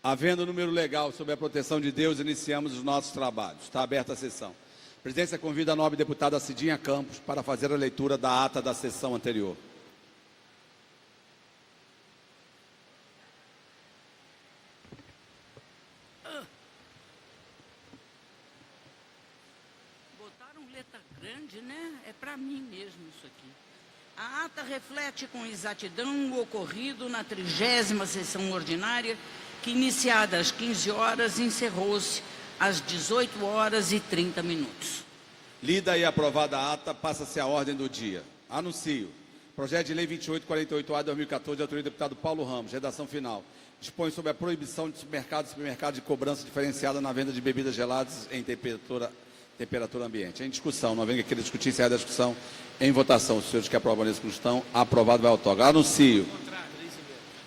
Havendo número legal sobre a proteção de Deus, iniciamos os nossos trabalhos. Está aberta a sessão. A presidência convida a nobre deputada Cidinha Campos para fazer a leitura da ata da sessão anterior. Botaram letra grande, né? É para mim mesmo isso aqui. A ata reflete com exatidão o ocorrido na 30ª sessão ordinária, que, iniciada às 15 horas, encerrou-se às 18h30. Lida e aprovada a ata, passa-se a ordem do dia. Anuncio. Projeto de Lei 2848-A de 2014, de autoria do deputado Paulo Ramos, redação final. Dispõe sobre a proibição de supermercados e supermercados de cobrança diferenciada na venda de bebidas geladas em temperatura ambiente. Em discussão, não havendo que queira discutir, encerra a discussão em votação. Os senhores que aprovam nessa constituição, aprovado vai ao toque. Anuncio.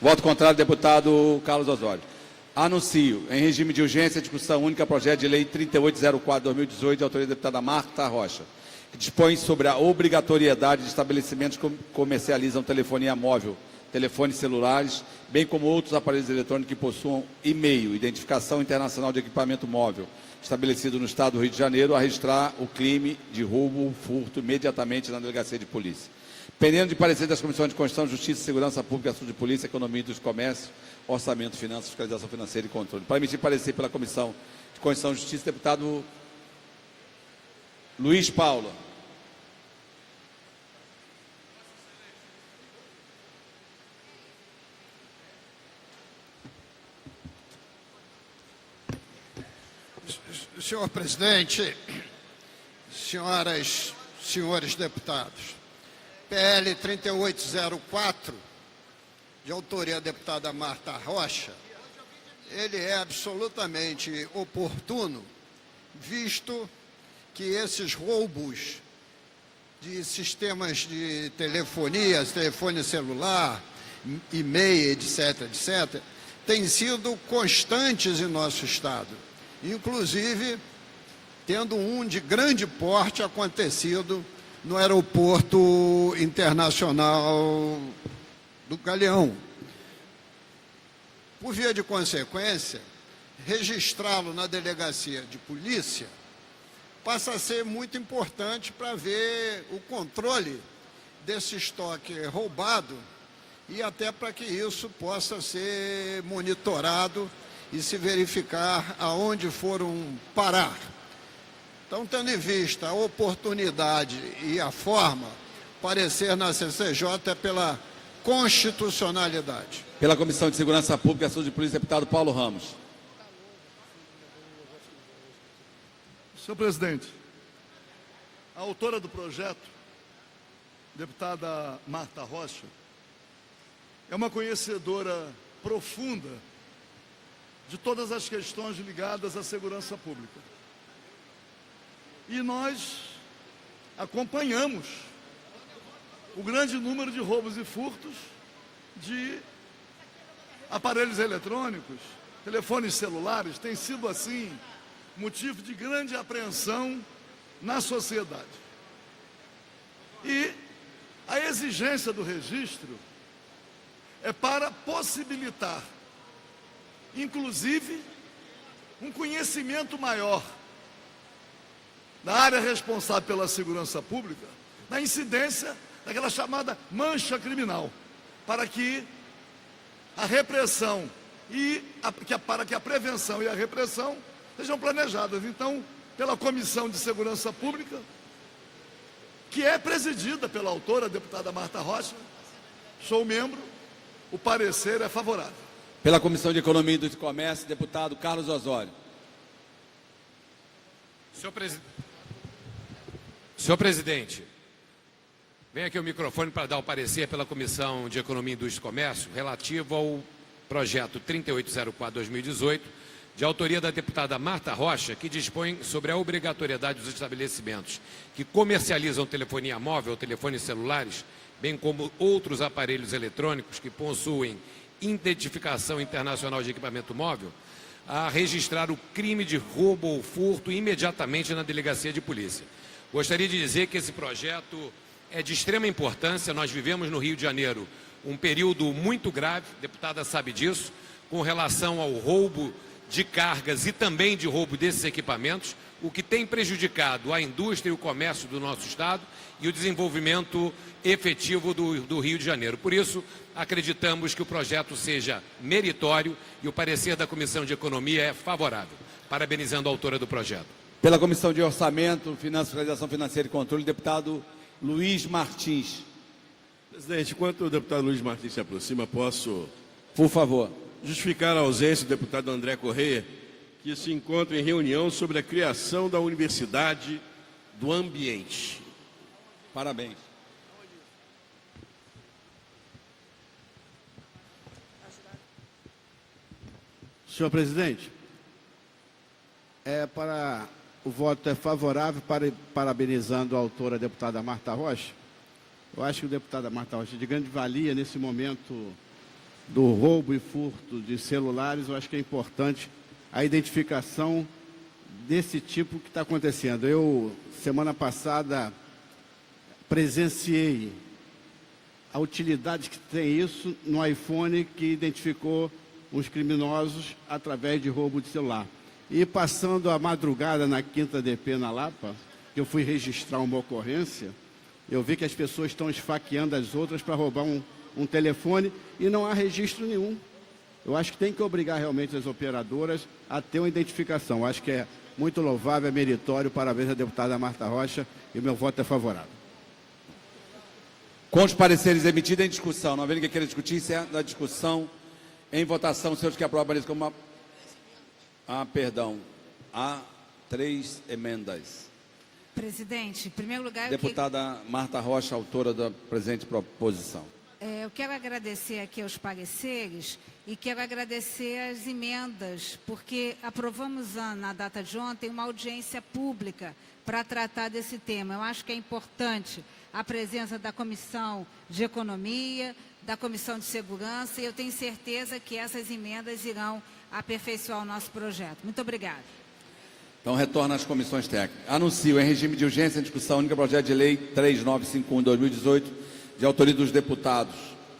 Voto contrário, deputado Carlos Osório. Anuncio, em regime de urgência, discussão única, projeto de lei 3804/2018, de autoria da deputada Marta Rocha, que dispõe sobre a obrigatoriedade de estabelecimentos que comercializam telefonia móvel, telefones celulares, bem como outros aparelhos eletrônicos que possuam e-mail, identificação internacional de equipamento móvel, estabelecido no Estado do Rio de Janeiro, a registrar o crime de roubo ou furto imediatamente na delegacia de polícia. Pendendo de parecer das comissões de Constituição, Justiça, Segurança Pública, Assuntos de Polícia, Economia e dos Comércios, Orçamento, Finanças, Fiscalização Financeira e Controle. Para emitir parecer pela Comissão de Constituição e Justiça, deputado Luiz Paulo. Senhor presidente, senhoras, senhores deputados, PL 3804, de autoria da deputada Marta Rocha, ele é absolutamente oportuno, visto que esses roubos de sistemas de telefonia, telefone celular, e-mail, etc., têm sido constantes em nosso Estado. Inclusive, tendo um de grande porte acontecido no Aeroporto Internacional do Galeão. Por via de consequência, registrá-lo na delegacia de polícia passa a ser muito importante para ver o controle desse estoque roubado e até para que isso possa ser monitorado e se verificar aonde foram parar. Então, tendo em vista a oportunidade e a forma, parecer na CCJ é pela constitucionalidade. Pela Comissão de Segurança Pública e Assuntos de Polícia, deputado Paulo Ramos. Senhor presidente, a autora do projeto, deputada Marta Rocha, é uma conhecedora profunda de todas as questões ligadas à segurança pública. E nós acompanhamos o grande número de roubos e furtos de aparelhos eletrônicos, telefones celulares, tem sido assim motivo de grande apreensão na sociedade. E a exigência do registro é para possibilitar, inclusive, um conhecimento maior da área responsável pela segurança pública, da incidência daquela chamada mancha criminal, para que a repressão para que a prevenção e a repressão sejam planejadas. Então, pela Comissão de Segurança Pública, que é presidida pela autora, a deputada Marta Rocha, sou membro, o parecer é favorável. Pela Comissão de Economia e do Comércio, deputado Carlos Osório. Senhor presidente, vem aqui o microfone para dar o parecer pela Comissão de Economia, Indústria e Comércio relativo ao projeto 3804/2018, de autoria da deputada Marta Rocha, que dispõe sobre a obrigatoriedade dos estabelecimentos que comercializam telefonia móvel ou telefones celulares, bem como outros aparelhos eletrônicos que possuem identificação internacional de equipamento móvel, a registrar o crime de roubo ou furto imediatamente na delegacia de polícia. Gostaria de dizer que esse projeto é de extrema importância. Nós vivemos no Rio de Janeiro um período muito grave, a deputada sabe disso, com relação ao roubo de cargas e também de roubo desses equipamentos, o que tem prejudicado a indústria e o comércio do nosso Estado e o desenvolvimento efetivo do Rio de Janeiro. Por isso, acreditamos que o projeto seja meritório e o parecer da Comissão de Economia é favorável. Parabenizando a autora do projeto. Pela Comissão de Orçamento, Finanças, Fiscalização Financeira e Controle, deputado Luiz Martins. Presidente, enquanto o deputado Luiz Martins se aproxima, posso Por favor. justificar a ausência do deputado André Correia, que se encontra em reunião sobre a criação da Universidade do Ambiente. Parabéns. Senhor presidente, o voto é favorável, parabenizando a autora, a deputada Marta Rocha. Eu acho que a deputada Marta Rocha é de grande valia nesse momento do roubo e furto de celulares. Eu acho que é importante a identificação desse tipo que está acontecendo. Eu, semana passada, presenciei a utilidade que tem isso no iPhone, que identificou os criminosos através de roubo de celular. E passando a madrugada na 5ª DP na Lapa, que eu fui registrar uma ocorrência, eu vi que as pessoas estão esfaqueando as outras para roubar um telefone e não há registro nenhum. Eu acho que tem que obrigar realmente as operadoras a ter uma identificação. Eu acho que é muito louvável, é meritório. Parabéns à deputada Marta Rocha e meu voto é favorável. Com os pareceres emitidos em discussão, não havendo que queira discutir, encerra a discussão. Em votação, senhores que aprovam isso como há 3 emendas. Presidente, em primeiro lugar, Deputada Marta Rocha, autora da presente proposição. eu quero agradecer aqui aos pareceres e quero agradecer as emendas, porque aprovamos na data de ontem uma audiência pública para tratar desse tema. Eu acho que é importante a presença da Comissão de Economia, da Comissão de Segurança, e eu tenho certeza que essas emendas irão aperfeiçoar o nosso projeto. Muito obrigada. Então, retorna às comissões técnicas. Anuncio em regime de urgência em discussão única projeto de lei 3951/2018, de autoria dos deputados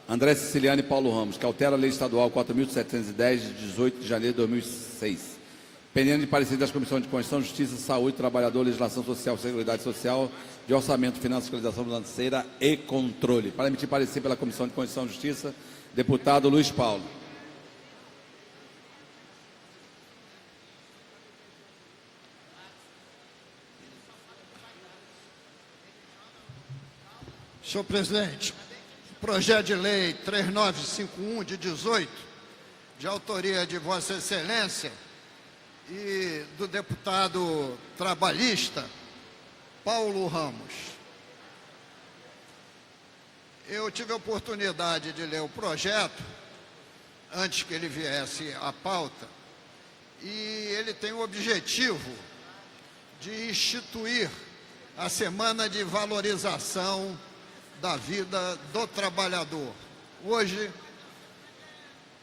André Siciliano e Paulo Ramos, que altera a lei estadual 4.710, de 18 de janeiro de 2006. Pendendo de parecer das comissões de Constituição, Justiça, Saúde, Trabalhador, Legislação Social, Seguridade Social, de Orçamento, Finanças, Fiscalização Financeira e Controle. Para emitir parecer pela Comissão de Constituição e Justiça, deputado Luiz Paulo. Senhor presidente, projeto de lei 3951 de 18, de autoria de Vossa Excelência e do deputado trabalhista Paulo Ramos. Eu tive a oportunidade de ler o projeto antes que ele viesse à pauta, e ele tem o objetivo de instituir a Semana de Valorização da Vida do Trabalhador, hoje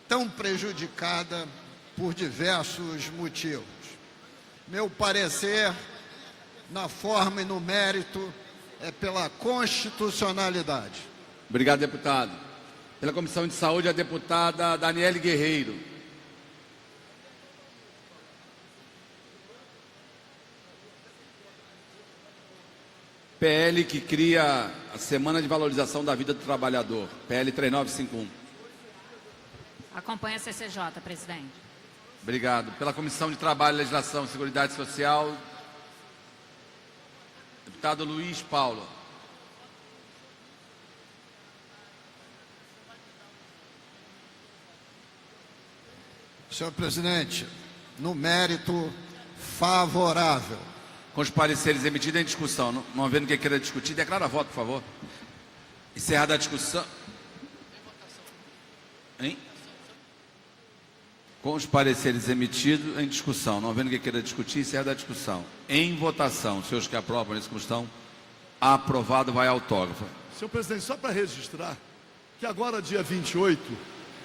tão prejudicada por diversos motivos. Meu parecer, na forma e no mérito, é pela constitucionalidade. Obrigado, deputado. Pela Comissão de Saúde, a deputada Daniele Guerreiro. PL que cria a Semana de Valorização da Vida do Trabalhador. PL 3951. Acompanha a CCJ, presidente. Obrigado. Pela Comissão de Trabalho, Legislação e Seguridade Social, deputado Luiz Paulo. Senhor presidente, no mérito, favorável. Com os pareceres emitidos em discussão, não havendo quem queira discutir, declara voto, por favor. Encerrada a discussão. Hein? Com os pareceres emitidos em discussão, não havendo quem queira discutir, encerrada a discussão. Em votação, os senhores que aprovam nessa questão, aprovado, vai autógrafo. Senhor presidente, só para registrar que agora, dia 28,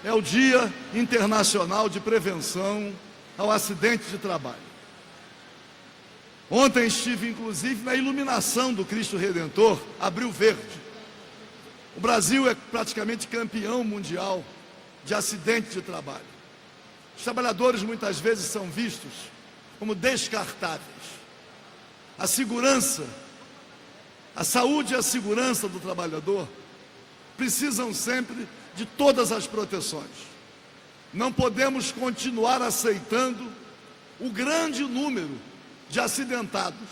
é o Dia Internacional de Prevenção ao Acidente de Trabalho. Ontem estive, inclusive, na iluminação do Cristo Redentor, Abril Verde. O Brasil é praticamente campeão mundial de acidente de trabalho. Os trabalhadores muitas vezes são vistos como descartáveis. A segurança, a saúde e a segurança do trabalhador precisam sempre de todas as proteções. Não podemos continuar aceitando o grande número de acidentados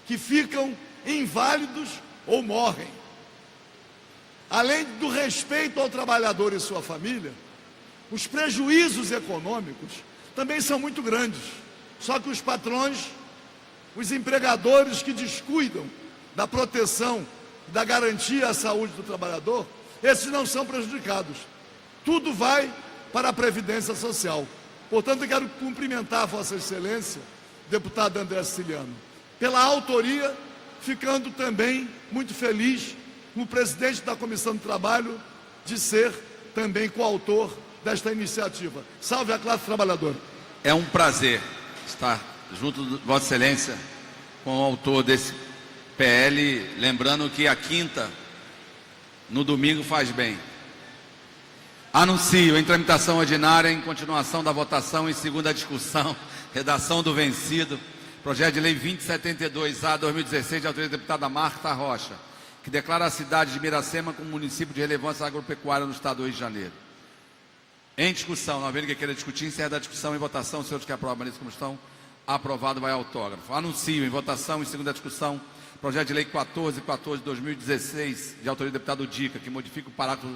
que ficam inválidos ou morrem. Além do respeito ao trabalhador e sua família, os prejuízos econômicos também são muito grandes. Só que os patrões, os empregadores que descuidam da proteção, da garantia à saúde do trabalhador, esses não são prejudicados. Tudo vai para a Previdência Social. Portanto, eu quero cumprimentar a Vossa Excelência, deputado André Siciliano, pela autoria, ficando também muito feliz como presidente da Comissão do Trabalho de ser também coautor desta iniciativa. Salve a classe trabalhadora. É um prazer estar junto de Vossa Excelência com o autor desse PL, lembrando que a quinta, no domingo, faz bem. Anuncio em tramitação ordinária, em continuação da votação, em segunda discussão, redação do vencido, projeto de lei 2072-A 2016, de autoria da deputada Marta Rocha, que declara a cidade de Miracema como município de relevância agropecuária no estado do Rio de Janeiro. Em discussão, não havendo que queira discutir, encerra da discussão, em votação, senhores que aprovam a como estão, aprovado, vai autógrafo. Anuncio em votação, em segunda discussão, projeto de lei 1414 de 2016, de autoria do deputado Dica, que modifica o parágrafo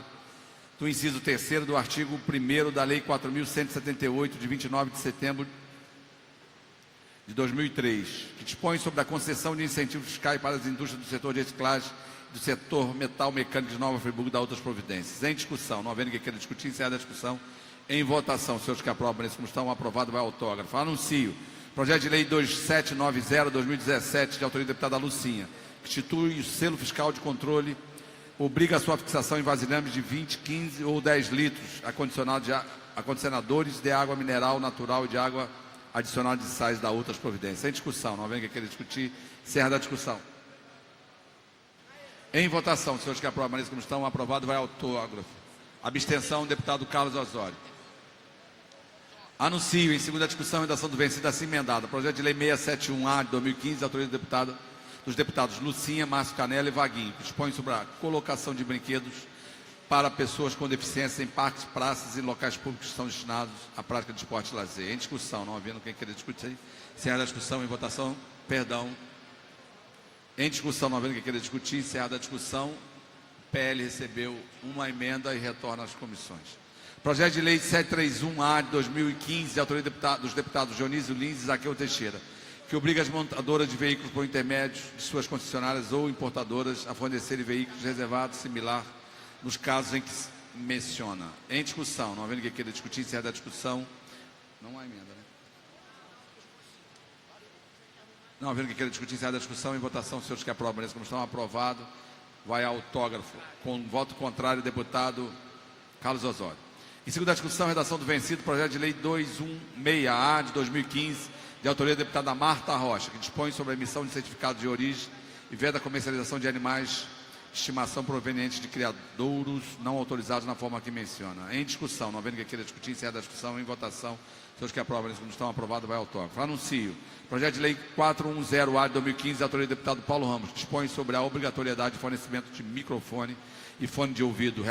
do inciso 3º do artigo 1º da lei 4.178, de 29 de setembro de 2003, que dispõe sobre a concessão de incentivos fiscais para as indústrias do setor de reciclagem, do setor metal mecânico de Nova Friburgo e da outras providências. Em discussão, não havendo que queira discutir, encerra a discussão. Em votação, senhores que aprovam nesse como estão, aprovado, vai autógrafo. Anuncio projeto de lei 2790/2017, de autoria da deputada Lucinha, que institui o selo fiscal de controle, obriga a sua fixação em vasilhames de 20, 15 ou 10 litros, acondicionadores de água mineral natural e de água adicional de sais da outras providências. Em discussão, não havendo que queira discutir, encerra da discussão. Em votação, senhores que aprovam como estão, aprovado, vai autógrafo. Abstenção, deputado Carlos Osório. Anuncio em segunda discussão, redação do vencido assim emendada, projeto de lei 671-A de 2015, autoria dos deputados Lucinha, Márcio Canela e Vaguinho, que dispõe sobre a colocação de brinquedos para pessoas com deficiência em parques, praças e locais públicos que são destinados à prática de esporte e lazer. Em discussão, não havendo quem queira discutir, encerra a discussão, em votação, perdão. Em discussão, não havendo quem queira discutir, encerrada a discussão, o PL recebeu uma emenda e retorna às comissões. Projeto de lei 731-A de 2015, de autoria dos deputados Dionísio Lins e Zaqueu Teixeira, que obriga as montadoras de veículos por intermédio de suas concessionárias ou importadoras a fornecerem veículos reservados similar nos casos em que se menciona. Em discussão, não havendo quem queira discutir, encerrada a discussão, não há emenda, né? Não havendo quem queira discutir, encerrada a discussão, em votação, senhores que aprovam nessa comissão, aprovado, vai autógrafo. Com voto contrário, deputado Carlos Osório. Em segunda discussão, redação do vencido, projeto de lei 216-A de 2015, de autoria da deputada Marta Rocha, que dispõe sobre a emissão de certificado de origem e veda a comercialização de animais de estimação provenientes de criadouros não autorizados na forma que menciona. Em discussão, não havendo quem queira discutir, encerra da discussão, em votação, senhores que aprovam como estão, aprovado, vai autógrafo. Anuncio projeto de lei 410-A de 2015, de autoria do deputado Paulo Ramos, que dispõe sobre a obrigatoriedade de fornecimento de microfone e fone de ouvido,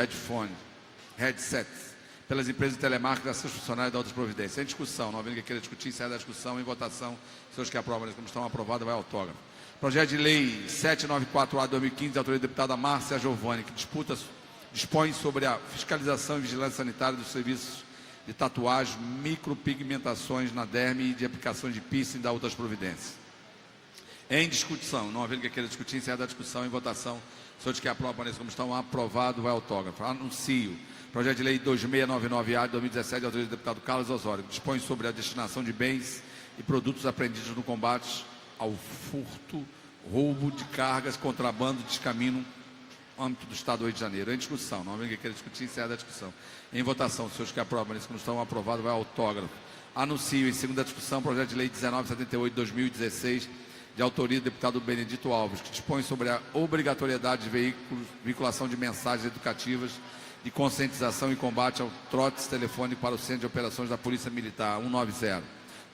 headsets, pelas empresas de telemarketing e seus funcionários da outras providências. Em discussão, não havendo quem queira discutir, encerra da discussão, em votação, senhores que aprovam como estão, aprovado, vai autógrafo. Projeto de lei 794-A de 2015, de autoria da deputada Márcia Giovanni, que dispõe sobre a fiscalização e vigilância sanitária dos serviços de tatuagem, micropigmentações na derme e de aplicações de piercing da outras providências. Em discussão, não havendo quem queira discutir, encerra da discussão, em votação, senhores que aprovam como estão, aprovado, vai autógrafo. Anuncio projeto de lei 2699-A de 2017, de autoria do deputado Carlos Osório, que dispõe sobre a destinação de bens e produtos apreendidos no combate ao furto, roubo de cargas, contrabando, descaminho no âmbito do Estado do Rio de Janeiro. Em discussão, não havendo quem queira discutir, encerra a discussão. Em votação, senhores que aprovam como estão, aprovado, vai autógrafo. Anuncio em segunda discussão, projeto de lei 1978 de 2016, de autoria do deputado Benedito Alves, que dispõe sobre a obrigatoriedade de vinculação de mensagens educativas de conscientização e combate ao trote telefônico para o Centro de Operações da Polícia Militar, 190,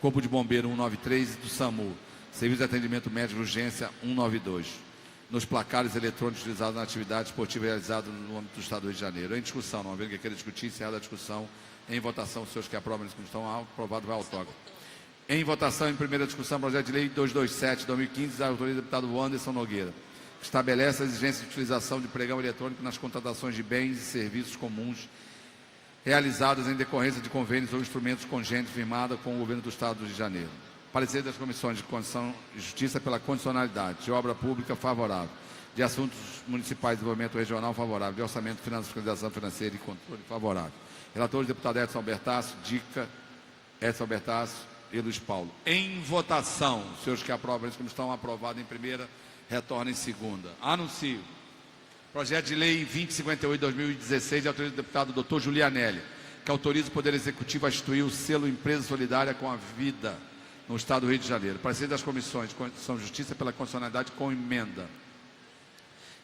Corpo de Bombeiro, 193 e do SAMU, Serviço de Atendimento Médico de Urgência, 192, nos placares eletrônicos utilizados na atividade esportiva realizada no âmbito do Estado do Rio de Janeiro. Em discussão, não havendo que queira discutir, encerrada a discussão, em votação, os senhores que aprovam nessa comissão, aprovado, vai autógrafo. Em votação, em primeira discussão, projeto de lei 227/2015, da autoria do deputado Anderson Nogueira, que estabelece a exigência de utilização de pregão eletrônico nas contratações de bens e serviços comuns realizadas em decorrência de convênios ou instrumentos congênitos firmados com o governo do Estado do Rio de Janeiro. Parecer das comissões de Constituição e Justiça pela condicionalidade, de obra pública favorável, de assuntos municipais de desenvolvimento regional favorável, de orçamento, fiscalização financeira e controle favorável. Relatores, deputado Edson Albertasso, Dica, Edson Albertasso e Luiz Paulo. Em votação, os senhores que aprovam isso, como estão aprovados em primeira, retorna em segunda. Anuncio. Projeto de lei 2058/2016, de autoria do deputado Dr. Julianelli, que autoriza o Poder Executivo a instituir o selo Empresa Solidária com a Vida no Estado do Rio de Janeiro. Parecer das comissões de Constituição e Justiça pela condicionalidade com emenda.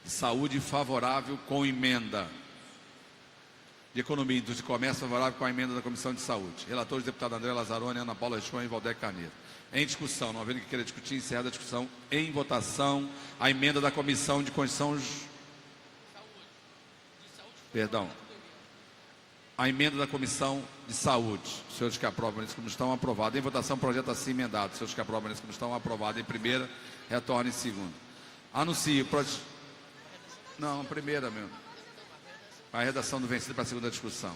De Saúde favorável com emenda. De Economia, Indústria e Comércio favorável com a emenda da Comissão de Saúde. Relatores, deputado André Lazzaroni, Ana Paula Rechon e Valdec Carneiro. Em discussão, não havendo que queira discutir, encerrada a discussão. Em votação, a emenda da Comissão de Constituição... Perdão. A emenda da Comissão de Saúde. Os senhores que aprovam nesse como estão, aprovado. Em votação, projeto assim emendado. Os senhores que aprovam nesse como estão, aprovado. Em primeira, retorna em segunda. Anuncio. Não, primeira mesmo. A redação do vencido para a segunda discussão.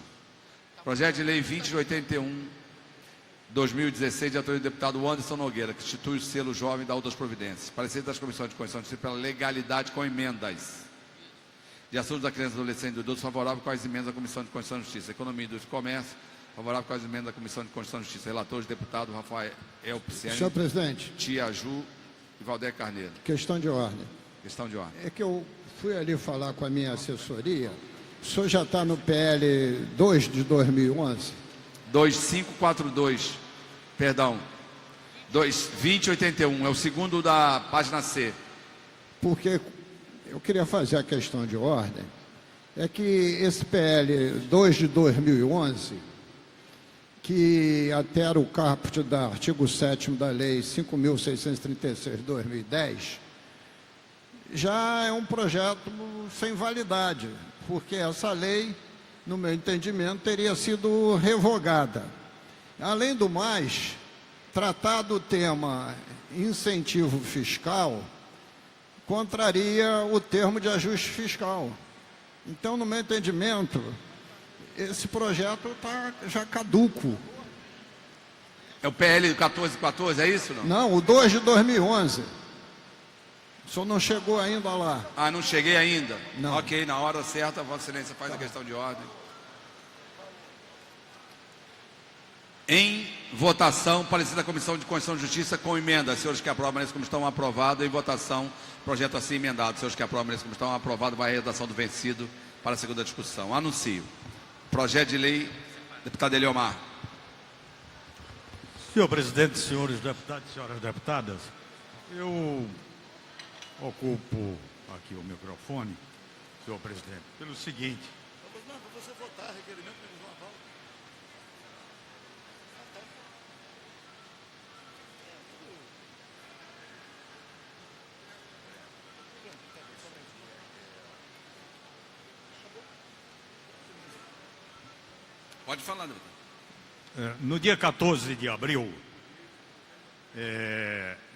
Projeto de lei 20/2016, de autoria do deputado Anderson Nogueira, que institui o selo jovem da outras providências. Parecer das comissões de Constituição e Justiça pela legalidade com emendas. De assuntos da criança, adolescente e do idoso, favorável com as emendas da Comissão de Constituição e Justiça. Economia, Indústria e Comércio, favorável com as emendas da Comissão de Constituição e Justiça. Relatores, deputado Rafael Pisciani, Senhor presidente, Tia Ju e Valdec Carneiro. questão de ordem. Questão de ordem. É que eu fui ali falar com a minha assessoria. O senhor já está no PL 2 de 2011? 2542, perdão, 2081, é o segundo da página C. Porque eu queria fazer a questão de ordem. É que esse PL 2 de 2011, que altera o caput do artigo 7º da Lei 5.636 de 2010, já é um projeto sem validade, porque essa lei, no meu entendimento, teria sido revogada. Além do mais, tratar do tema incentivo fiscal contraria o termo de ajuste fiscal. Então, no meu entendimento, esse projeto está já caduco. É o PL 1414, é isso? Não? Não, o 2 de 2011. O senhor não chegou ainda lá. Ah, não cheguei ainda? Não. Ok, na hora certa, Vossa Excelência faz a questão de ordem. Em votação, parecer da Comissão de Constituição e Justiça com emenda. Senhores que aprovam nesse como estão aprovado. Em votação, projeto assim emendado. Senhores que aprovam nesse como estão aprovado, vai a redação do vencido para a segunda discussão. Anuncio. Projeto de lei, deputado Eliomar. Senhor presidente, senhores deputados e senhoras deputadas, eu ocupo aqui o microfone, senhor presidente, pelo seguinte. Não, para você votar, requerimento de João Paulo. Pode falar, deputado. No dia 14 de abril,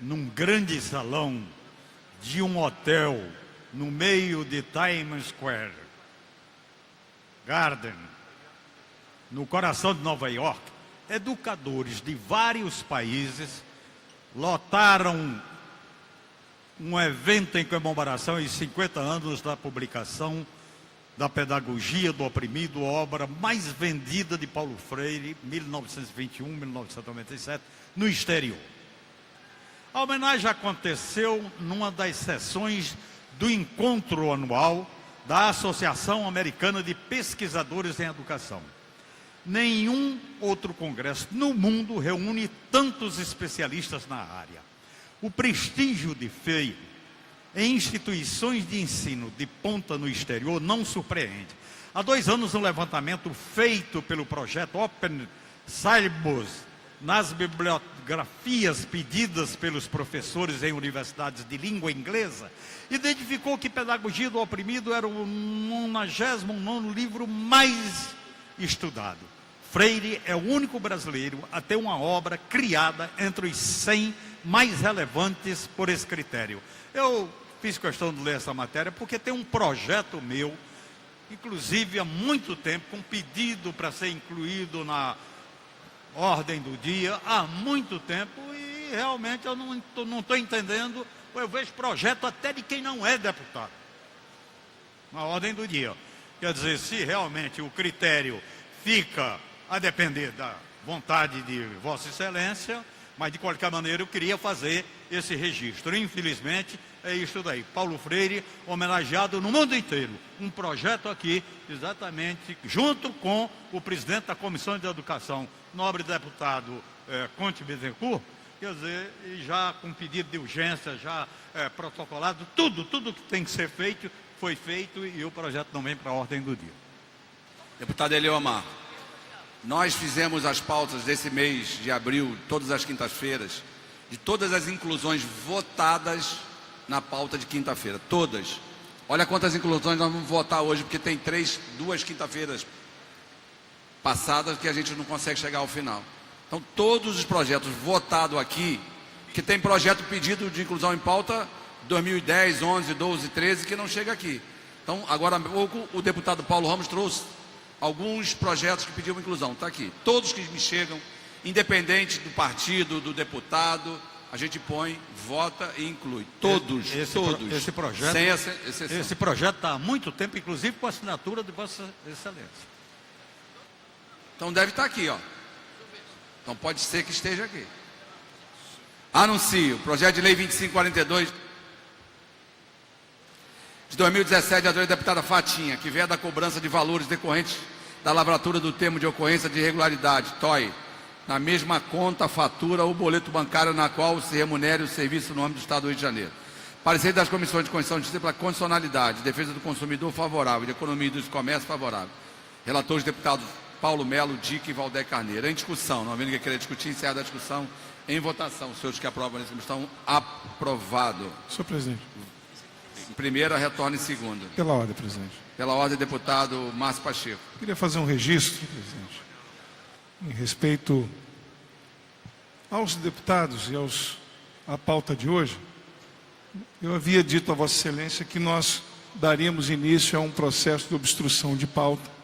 num grande salão de um hotel no meio de Times Square Garden, no coração de Nova York, educadores de vários países lotaram um evento em comemoração aos 50 anos da publicação da Pedagogia do Oprimido, obra mais vendida de Paulo Freire, 1921-1997, no exterior. A homenagem aconteceu numa das sessões do encontro anual da Associação Americana de Pesquisadores em Educação. Nenhum outro congresso no mundo reúne tantos especialistas na área. O prestígio de FEI em instituições de ensino de ponta no exterior não surpreende. Há 2 anos, um levantamento feito pelo projeto Open Syllabus nas bibliografias pedidas pelos professores em universidades de língua inglesa, identificou que Pedagogia do Oprimido era o 99º livro mais estudado. Freire é o único brasileiro a ter uma obra criada entre os 100 mais relevantes por esse critério. Eu fiz questão de ler essa matéria porque tem um projeto meu, inclusive há muito tempo, com pedido para ser incluído na ordem do dia, há muito tempo, e realmente eu não estou entendendo. Eu vejo projeto até de quem não é deputado na ordem do dia. Quer dizer, se realmente o critério fica a depender da vontade de Vossa Excelência, mas de qualquer maneira eu queria fazer esse registro. Infelizmente, é isso daí. Paulo Freire, homenageado no mundo inteiro. Um projeto aqui, exatamente, junto com o presidente da Comissão de Educação, nobre deputado Conte Bittencourt, quer dizer, e já com pedido de urgência, já protocolado, tudo que tem que ser feito, foi feito, e o projeto não vem para a ordem do dia. Deputado Eliomar, nós fizemos as pautas desse mês de abril, todas as quintas-feiras, de todas as inclusões votadas na pauta de quinta-feira, todas. Olha quantas inclusões nós vamos votar hoje, porque tem 2 quinta-feiras passadas que a gente não consegue chegar ao final. Então, todos os projetos votados aqui, que tem projeto pedido de inclusão em pauta 2010, 11, 12, 13, que não chega aqui. Então, agora há pouco, o deputado Paulo Ramos trouxe alguns projetos que pediam inclusão. Está aqui. Todos que me chegam, independente do partido, do deputado, a gente põe, vota e inclui. Todos, todos. Esse projeto, sem exceção. Esse projeto está há muito tempo, inclusive com a assinatura de Vossa Excelência. Então deve estar aqui, ó. Então pode ser que esteja aqui. Anuncio, projeto de lei 2542 de 2017, da deputada Fatinha, que veda a cobrança de valores decorrentes da lavratura do termo de ocorrência de irregularidade, TOI, na mesma conta, fatura ou boleto bancário na qual se remunere o serviço no âmbito do Estado do Rio de Janeiro. Parecer das comissões de Constituição e Justiça pela condicionalidade, defesa do consumidor favorável, de economia e do comércio favorável. Relatores deputados Paulo Melo, Dique e Valdec Carneiro. Em discussão, não havendo que querer discutir, encerra a discussão. Em votação, os senhores que aprovam nessa comissão, aprovado. Senhor presidente. Em primeira, retorna em segunda. Pela ordem, presidente. Pela ordem, deputado Márcio Pacheco. Queria fazer um registro, presidente, em respeito aos deputados e à pauta de hoje. Eu havia dito a Vossa Excelência que nós daríamos início a um processo de obstrução de pauta.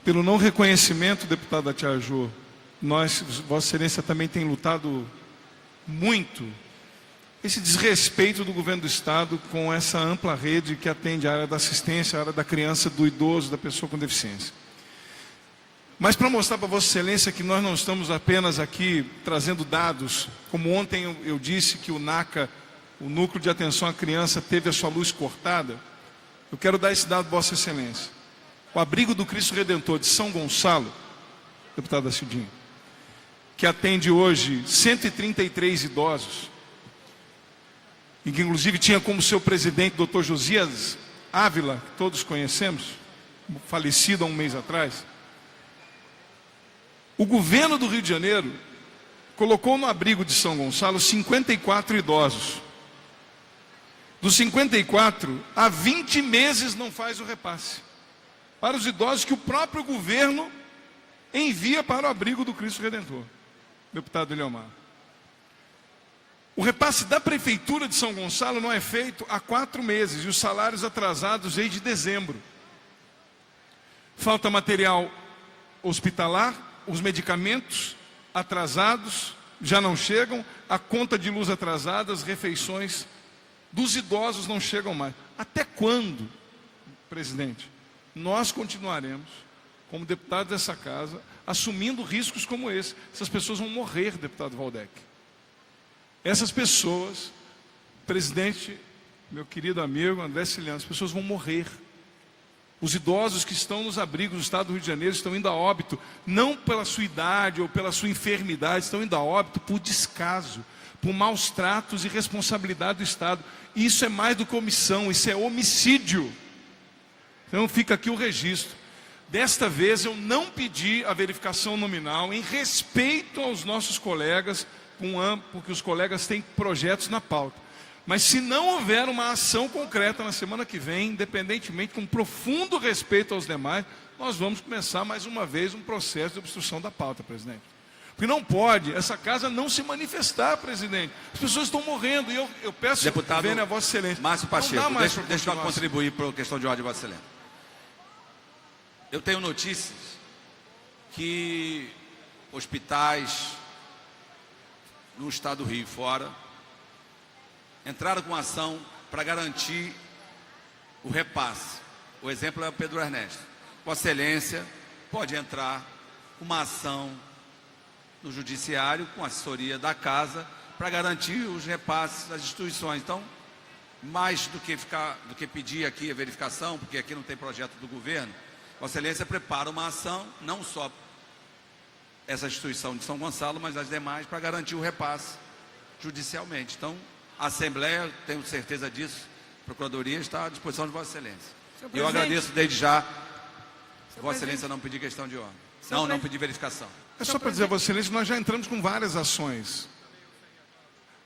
Pelo não reconhecimento, deputada Tiajô, Vossa Excelência também tem lutado muito esse desrespeito do governo do Estado com essa ampla rede que atende a área da assistência, a área da criança, do idoso, da pessoa com deficiência. Mas para mostrar para Vossa Excelência que nós não estamos apenas aqui trazendo dados, como ontem eu disse que o NACA, o Núcleo de Atenção à Criança, teve a sua luz cortada, eu quero dar esse dado a Vossa Excelência. O Abrigo do Cristo Redentor de São Gonçalo, deputada Cidinha, que atende hoje 133 idosos, e que inclusive tinha como seu presidente o Dr. Josias Ávila, que todos conhecemos, falecido há um mês atrás. O governo do Rio de Janeiro colocou no abrigo de São Gonçalo 54 idosos. Dos 54, há 20 meses não faz o repasse para os idosos que o próprio governo envia para o abrigo do Cristo Redentor. Deputado Eliomar. O repasse da Prefeitura de São Gonçalo não é feito há 4 meses, e os salários atrasados desde dezembro. Falta material hospitalar, os medicamentos atrasados já não chegam, a conta de luz atrasada, as refeições dos idosos não chegam mais. Até quando, presidente, nós continuaremos, como deputados dessa casa, assumindo riscos como esse? Essas pessoas vão morrer, deputado Valdec. Essas pessoas, presidente, meu querido amigo André Ciliano, as pessoas vão morrer. Os idosos que estão nos abrigos do Estado do Rio de Janeiro estão indo a óbito, não pela sua idade ou pela sua enfermidade, estão indo a óbito por descaso, por maus tratos e responsabilidade do Estado. Isso é mais do que omissão, isso é homicídio. Então fica aqui o registro. Desta vez eu não pedi a verificação nominal em respeito aos nossos colegas, porque os colegas têm projetos na pauta. Mas se não houver uma ação concreta na semana que vem, independentemente, com profundo respeito aos demais, nós vamos começar mais uma vez um processo de obstrução da pauta, presidente. Porque não pode essa casa não se manifestar, presidente. As pessoas estão morrendo e eu peço Deputado a Vossa Excelência. Márcio Pacheco, deixa eu continuar. contribuir para a questão de ordem, Vossa Excelência. Eu tenho notícias que hospitais no estado do Rio e fora entraram com ação para garantir o repasse. O exemplo é o Pedro Ernesto. Vossa Excelência pode entrar com uma ação no judiciário, com assessoria da casa, para garantir os repasses das instituições. Então, mais do que pedir aqui a verificação, porque aqui não tem projeto do governo, Vossa Excelência prepara uma ação, não só essa instituição de São Gonçalo, mas as demais, para garantir o repasse judicialmente. Então, a Assembleia, tenho certeza disso, a Procuradoria está à disposição de Vossa Excelência. Eu agradeço desde já, Vossa Excelência não pedir questão de ordem. Não pedir verificação. É só para dizer a Vossa Excelência que nós já entramos com várias ações.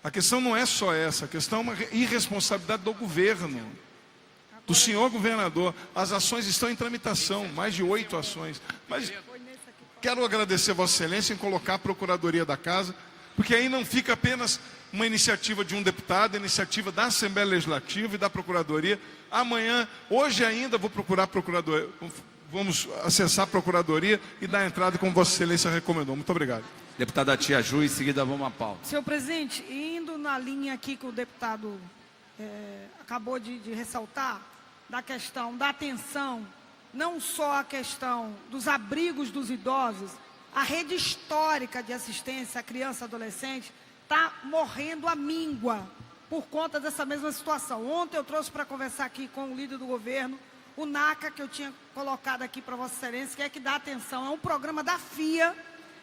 A questão não é só essa, a questão é uma irresponsabilidade do governo, do senhor governador. As ações estão em tramitação, mais de 8 ações. Mas quero agradecer a Vossa Excelência em colocar a Procuradoria da Casa, porque aí não fica apenas uma iniciativa de um deputado, a iniciativa da Assembleia Legislativa e da Procuradoria. Amanhã, hoje ainda, vou procurar a Procuradoria. Vamos acessar a Procuradoria e dar entrada como Vossa Excelência recomendou. Muito obrigado. Deputada Tia Ju, em seguida vamos à pauta. Senhor presidente, indo na linha aqui que o deputado acabou de ressaltar, da questão da atenção, não só a questão dos abrigos dos idosos, a rede histórica de assistência à criança e adolescente está morrendo à míngua por conta dessa mesma situação. Ontem eu trouxe para conversar aqui com o líder do governo, o NACA, que eu tinha colocado aqui para Vossa Excelência, que é que dá atenção. É um programa da FIA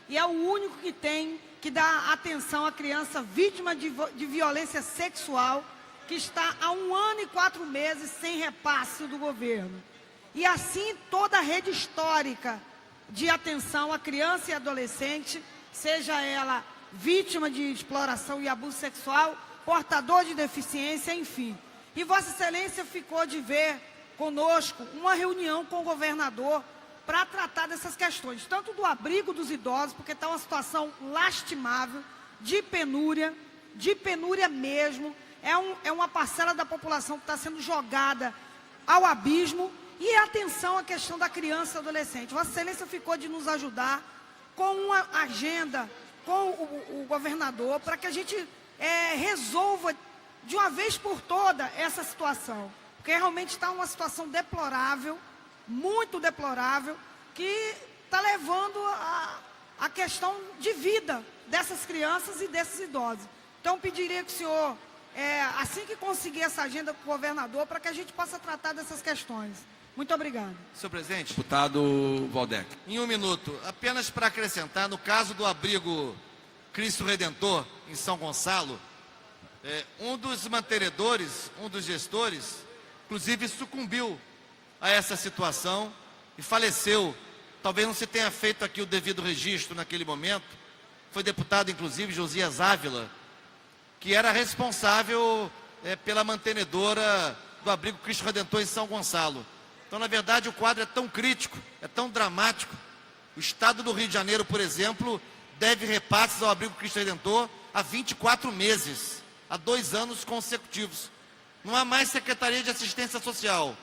e é o único que tem que dá atenção à criança vítima de violência sexual, que está há 1 ano e 4 meses sem repasse do governo. E assim toda a rede histórica de atenção à criança e adolescente, seja ela vítima de exploração e abuso sexual, portador de deficiência, enfim. E Vossa Excelência ficou de ver conosco uma reunião com o governador para tratar dessas questões, tanto do abrigo dos idosos, porque está uma situação lastimável, de penúria mesmo, é uma parcela da população que está sendo jogada ao abismo, e atenção à questão da criança e adolescente. Vossa Excelência ficou de nos ajudar com uma agenda com o governador para que a gente resolva de uma vez por toda essa situação. Porque realmente está uma situação deplorável, muito deplorável, que está levando a questão de vida dessas crianças e desses idosos. Então, pediria que o senhor, assim que conseguir essa agenda com o governador, para que a gente possa tratar dessas questões. Muito obrigado. Senhor presidente. Deputado Valdec. Em 1 minuto, apenas para acrescentar, no caso do abrigo Cristo Redentor, em São Gonçalo, um dos mantenedores, um dos gestores, inclusive sucumbiu a essa situação e faleceu. Talvez não se tenha feito aqui o devido registro naquele momento. Foi deputado, inclusive, Josias Ávila, que era responsável pela mantenedora do abrigo Cristo Redentor em São Gonçalo. Então, na verdade, o quadro é tão crítico, é tão dramático. O Estado do Rio de Janeiro, por exemplo, deve repasses ao abrigo Cristo Redentor há 24 meses, há 2 anos consecutivos. Não há mais Secretaria de Assistência Social.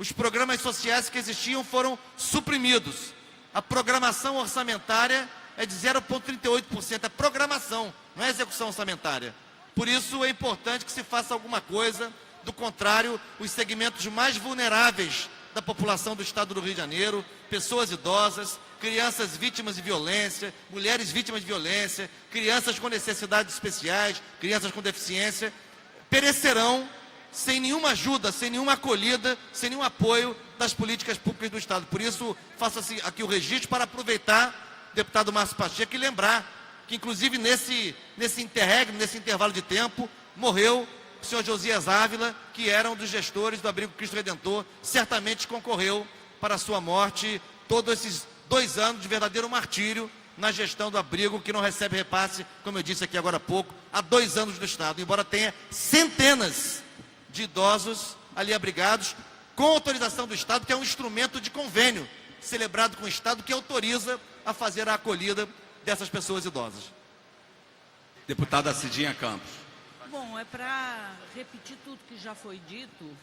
Os programas sociais que existiam foram suprimidos. A programação orçamentária é de 0,38%. É programação, não é execução orçamentária. Por isso é importante que se faça alguma coisa. Do contrário, os segmentos mais vulneráveis da população do Estado do Rio de Janeiro, pessoas idosas, crianças vítimas de violência, mulheres vítimas de violência, crianças com necessidades especiais, crianças com deficiência, perecerão sem nenhuma ajuda, sem nenhuma acolhida, sem nenhum apoio das políticas públicas do Estado. Por isso, faço aqui o registro para aproveitar, deputado Márcio Pacheco, e lembrar que, inclusive, nesse interregno, nesse intervalo de tempo, morreu o senhor Josias Ávila, que era um dos gestores do abrigo Cristo Redentor, certamente concorreu para a sua morte todos esses 2 anos de verdadeiro martírio na gestão do abrigo, que não recebe repasse, como eu disse aqui agora há pouco, há 2 anos do Estado, embora tenha centenas de idosos ali abrigados, com autorização do Estado, que é um instrumento de convênio celebrado com o Estado, que autoriza a fazer a acolhida dessas pessoas idosas. Deputada Cidinha Campos. Bom, é para repetir tudo que já foi dito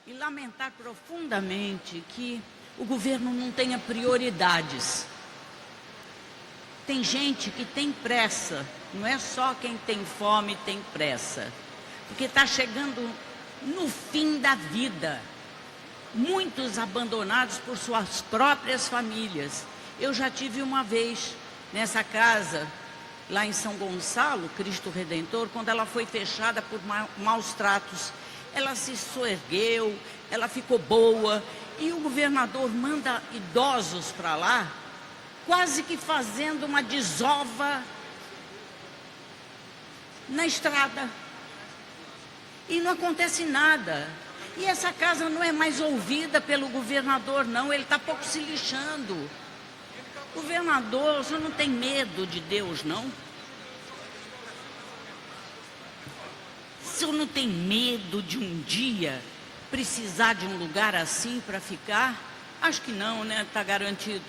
e lamentar profundamente que o governo não tenha prioridades. Tem gente que tem pressa, não é só quem tem fome tem pressa, porque está chegando no fim da vida. Muitos abandonados por suas próprias famílias. Eu já tive uma vez nessa casa, lá em São Gonçalo, Cristo Redentor, quando ela foi fechada por maus tratos. Ela se soergueu, ela ficou boa, e o governador manda idosos para lá, quase que fazendo uma desova na estrada. E não acontece nada. E essa casa não é mais ouvida pelo governador, não. Ele está pouco se lixando. Governador, o senhor não tem medo de Deus, não? O senhor não tem medo de um dia precisar de um lugar assim para ficar? Acho que não, né? Está garantido.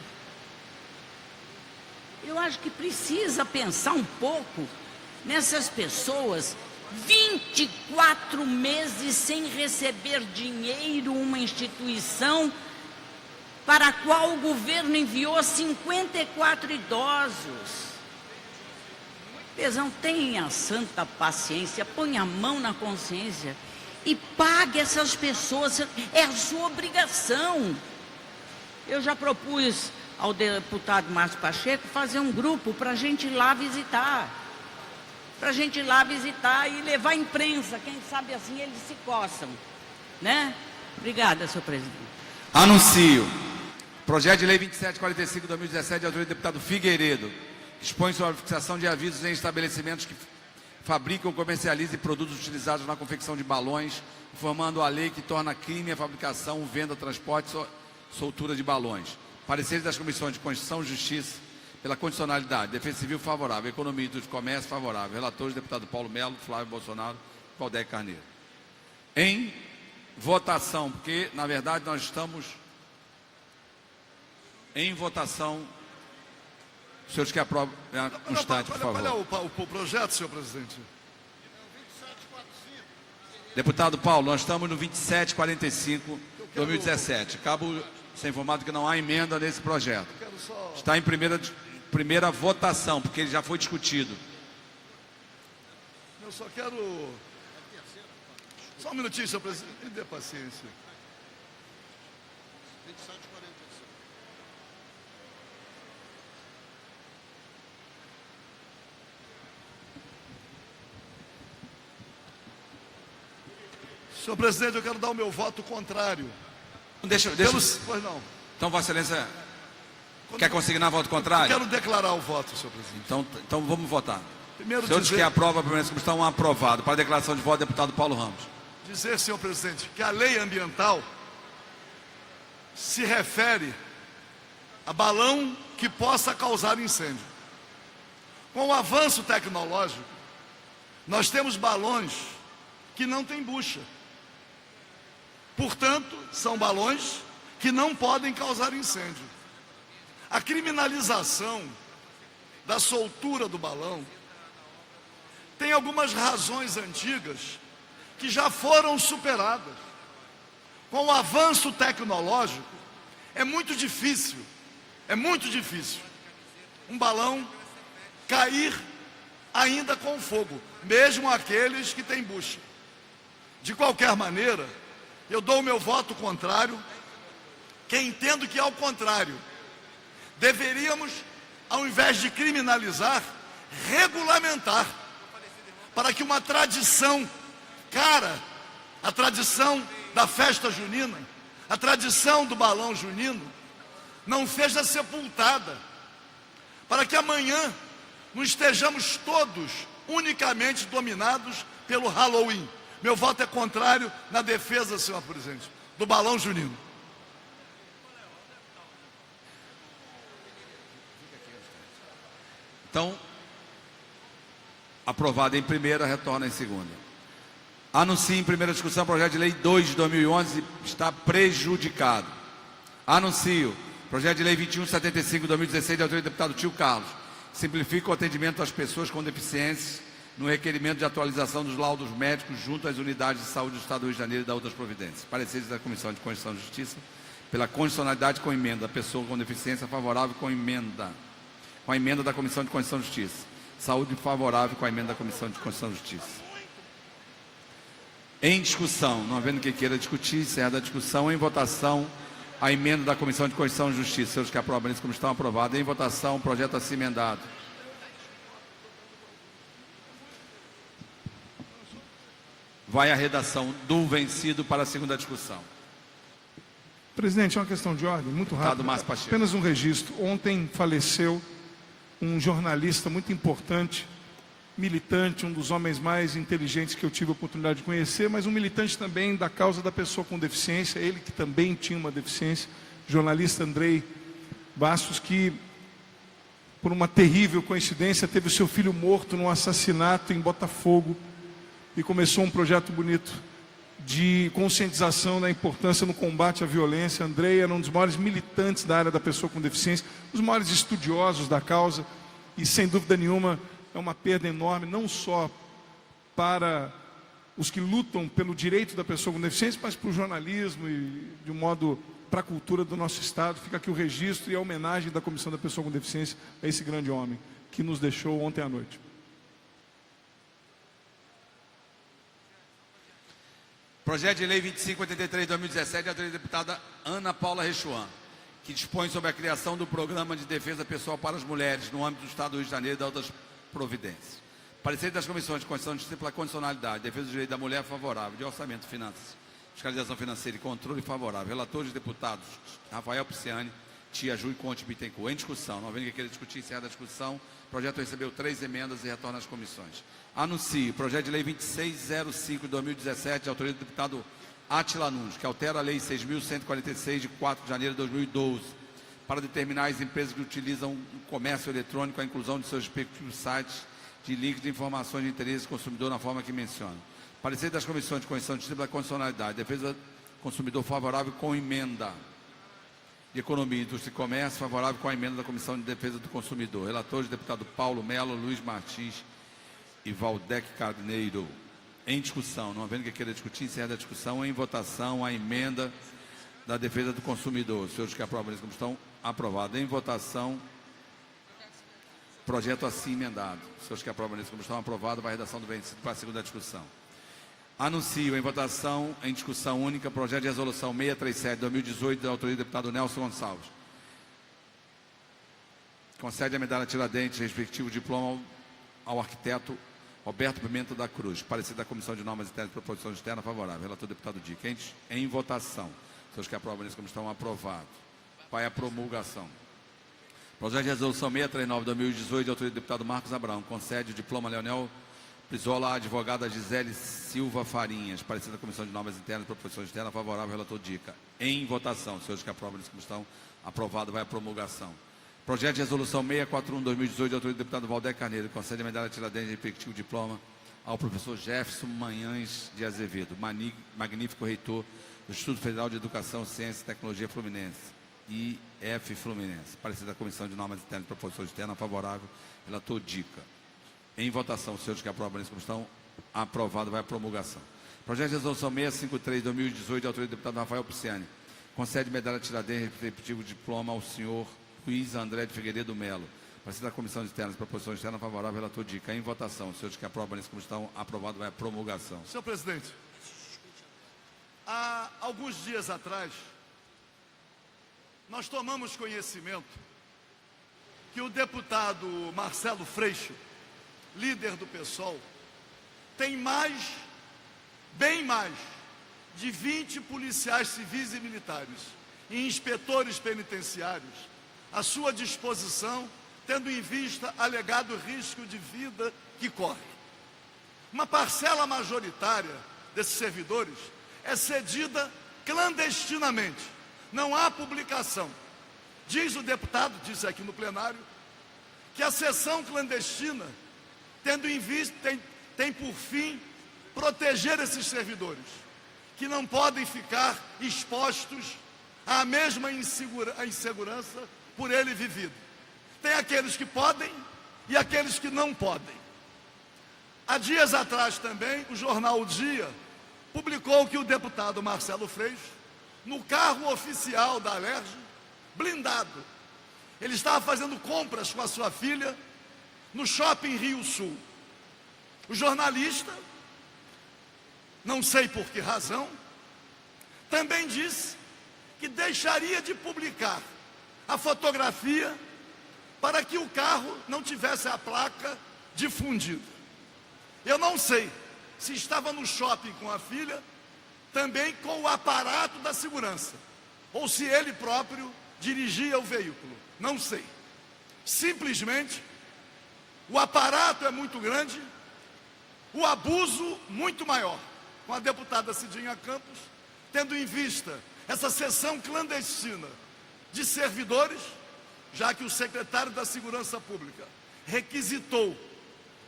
Eu acho que precisa pensar um pouco nessas pessoas. 24 meses sem receber dinheiro, uma instituição para a qual o governo enviou 54 idosos. Pesão, tenha santa paciência, ponha a mão na consciência e pague essas pessoas, é a sua obrigação. Eu já propus ao deputado Márcio Pacheco fazer um grupo para a gente ir lá visitar. Para a gente ir lá visitar e levar a imprensa, quem sabe assim eles se coçam, né? Obrigada, senhor presidente. Anuncio. Projeto de Lei 2745 de 2017, de autoria do deputado Figueiredo, dispõe sobre a fixação de avisos em estabelecimentos que fabricam, comercializam produtos utilizados na confecção de balões, informando a lei que torna crime a fabricação, venda, transporte e soltura de balões. Pareceres das comissões de Constituição e Justiça pela condicionalidade, Defesa Civil favorável, Economia e do Comércio favorável, relatores deputado Paulo Melo, Flávio Bolsonaro, Valdec Carneiro. Em votação, porque na verdade nós estamos em votação. Os senhores que aprovam, um instante, por favor. Qual é o projeto, senhor presidente? Deputado Paulo, nós estamos no 2745 de 2017. Acabo de ser informado que não há emenda nesse projeto. Está em primeira votação, porque ele já foi discutido. Eu só quero... Só um minutinho, senhor presidente. Me dê paciência. 2745. Senhor presidente, eu quero dar o meu voto contrário. Deixa... Pois não. Então, Vossa Excelência, quer consignar voto contrário? Eu quero declarar o voto, senhor presidente. Então vamos votar. Primeiro Senhores que aprovam a primeira comissão, aprovado. Para a declaração de voto, deputado Paulo Ramos. Dizer, senhor presidente, que a lei ambiental se refere a balão que possa causar incêndio. Com o avanço tecnológico, nós temos balões que não têm bucha. Portanto, são balões que não podem causar incêndio. A criminalização da soltura do balão tem algumas razões antigas que já foram superadas. Com o avanço tecnológico, é muito difícil um balão cair ainda com fogo, mesmo aqueles que têm bucha. De qualquer maneira, eu dou o meu voto contrário, que entendo que, ao contrário, deveríamos, ao invés de criminalizar, regulamentar, para que uma tradição cara, a tradição da festa junina, a tradição do balão junino, não seja sepultada, para que amanhã não estejamos todos unicamente dominados pelo Halloween, Meu voto é contrário na defesa, senhor presidente, do balão junino. Então, aprovado em primeira, retorna em segunda. Anuncio em primeira discussão o projeto de lei 2 de 2011 está prejudicado. Anuncio projeto de lei 2175 de 2016 de autoria do deputado Tio Carlos. Simplifica o atendimento às pessoas com deficiências no requerimento de atualização dos laudos médicos junto às unidades de saúde do Estado do Rio de Janeiro e da outras providências. Pareceres da Comissão de Constituição e Justiça pela condicionalidade com emenda. A pessoa com deficiência favorável com emenda. Com a emenda da Comissão de Constituição e Justiça. Saúde favorável com a emenda da Comissão de Constituição e Justiça. Em discussão, não havendo quem queira discutir, encerra a discussão. Em votação, a emenda da Comissão de Constituição e Justiça. Senhores que aprovam isso como estão aprovados. Em votação, o projeto assim emendado. Vai a redação do vencido para a segunda discussão. Presidente, é uma questão de ordem, muito rápido. Apenas um registro. Ontem faleceu um jornalista muito importante, militante, um dos homens mais inteligentes que eu tive a oportunidade de conhecer, mas um militante também da causa da pessoa com deficiência, ele que também tinha uma deficiência, jornalista Andrei Bastos, que, por uma terrível coincidência, teve o seu filho morto num assassinato em Botafogo e começou um projeto bonito de conscientização da importância no combate à violência. Andrei era um dos maiores militantes da área da pessoa com deficiência, os maiores estudiosos da causa, e sem dúvida nenhuma é uma perda enorme, não só para os que lutam pelo direito da pessoa com deficiência, mas para o jornalismo e, de um modo, para a cultura do nosso Estado. Fica aqui o registro e a homenagem da Comissão da Pessoa com Deficiência a esse grande homem que nos deixou ontem à noite. Projeto de lei 2583 de 2017, da autoria da deputada Ana Paula Rechuan, que dispõe sobre a criação do Programa de Defesa Pessoal para as Mulheres no âmbito do Estado do Rio de Janeiro e de outras providências. Parecer das comissões de Constituição e Justiça pela condicionalidade, defesa do direito da mulher favorável, de orçamento, finanças, fiscalização financeira e controle favorável. Relatores deputados Rafael Pisciani, Tia Ju e Conte Bittencourt. Em discussão, não havendo quem queira discutir, encerra a discussão. O projeto recebeu 3 emendas e retorna às comissões. Anuncio projeto de lei 2605 de 2017, de autoria do deputado Átila Nunes, que altera a lei 6.146 de 4 de janeiro de 2012, para determinar as empresas que utilizam o comércio eletrônico a inclusão de seus respectivos sites de link de informações de interesse do consumidor na forma que menciona. Parecer das comissões de Constituição e Justiça pela condicionalidade, defesa do consumidor favorável com emenda. De Economia, Indústria e Comércio, favorável com a emenda da Comissão de Defesa do Consumidor. Relatores, deputado Paulo Melo, Luiz Martins e Valdec Carneiro. Em discussão, não havendo quem queira discutir, encerra a discussão. Em votação, a emenda da Defesa do Consumidor. Os senhores que aprovam isso como estão aprovados. Em votação, projeto assim emendado. Os senhores que aprovam isso como estão aprovados, vai a redação do vencido para a segunda discussão. Anuncio em votação, em discussão única, projeto de resolução 637 de 2018, da autoria do deputado Nelson Gonçalves. Concede a medalha Tiradentes, respectivo diploma ao arquiteto Roberto Pimenta da Cruz. Parecer da Comissão de Normas Internas e Proposição Externa favorável. Relator deputado Dica. Em votação. Os que aprovam isso como estão aprovados. Vai a promulgação. Projeto de resolução 639 de 2018, de autoria do deputado Marcos Abraão. Concede o diploma Leonel Brizola, a advogada Gisele Silva Farinhas. Parecer da Comissão de Normas Internas e Proposição Externa favorável. Relator Dica. Em votação. Os senhores que aprovam isso como estão aprovados, vai a promulgação. Projeto de resolução 641 de 2018, de autoria do deputado Valdec Carneiro. Concede a medalha Tiradentes, respectivo diploma ao professor Jefferson Manhães de Azevedo, magnífico reitor do Instituto Federal de Educação, Ciência e Tecnologia Fluminense, IF Fluminense. Parecer da Comissão de Normas Internas e Proposição Externa favorável. Relator Dica. Em votação, os senhores que aprovam isso como estão aprovados, vai a promulgação. Projeto de resolução 653 de 2018, de autoria do deputado Rafael Pisciani. Concede medalha Tiradentes, respectivo diploma ao senhor Luiz André de Figueiredo Melo. Parecer da Comissão de Externas e Proposição Externa favorável, relator Dica. Em votação, os senhores que aprovam isso como estão aprovados, vai a promulgação. Senhor presidente, há alguns dias atrás, nós tomamos conhecimento que o deputado Marcelo Freixo, líder do PSOL, tem bem mais de 20 policiais civis e militares e inspetores penitenciários à sua disposição, tendo em vista alegado risco de vida que corre. Uma parcela majoritária desses servidores é cedida clandestinamente. Não há publicação. Diz o deputado, disse aqui no plenário, que a cessão clandestina tem por fim proteger esses servidores, que não podem ficar expostos à mesma insegurança por ele vivido. Tem aqueles que podem e aqueles que não podem. Há dias atrás também, o jornal O Dia publicou que o deputado Marcelo Freixo, no carro oficial da Alerj, blindado, ele estava fazendo compras com a sua filha no shopping Rio Sul. O jornalista, não sei por que razão, também disse que deixaria de publicar a fotografia para que o carro não tivesse a placa difundida. Eu não sei se estava no shopping com a filha, também com o aparato da segurança, ou se ele próprio dirigia o veículo. Não sei. Simplesmente, o aparato é muito grande, o abuso muito maior. Com a deputada Cidinha Campos, tendo em vista essa sessão clandestina de servidores, já que o secretário da Segurança Pública requisitou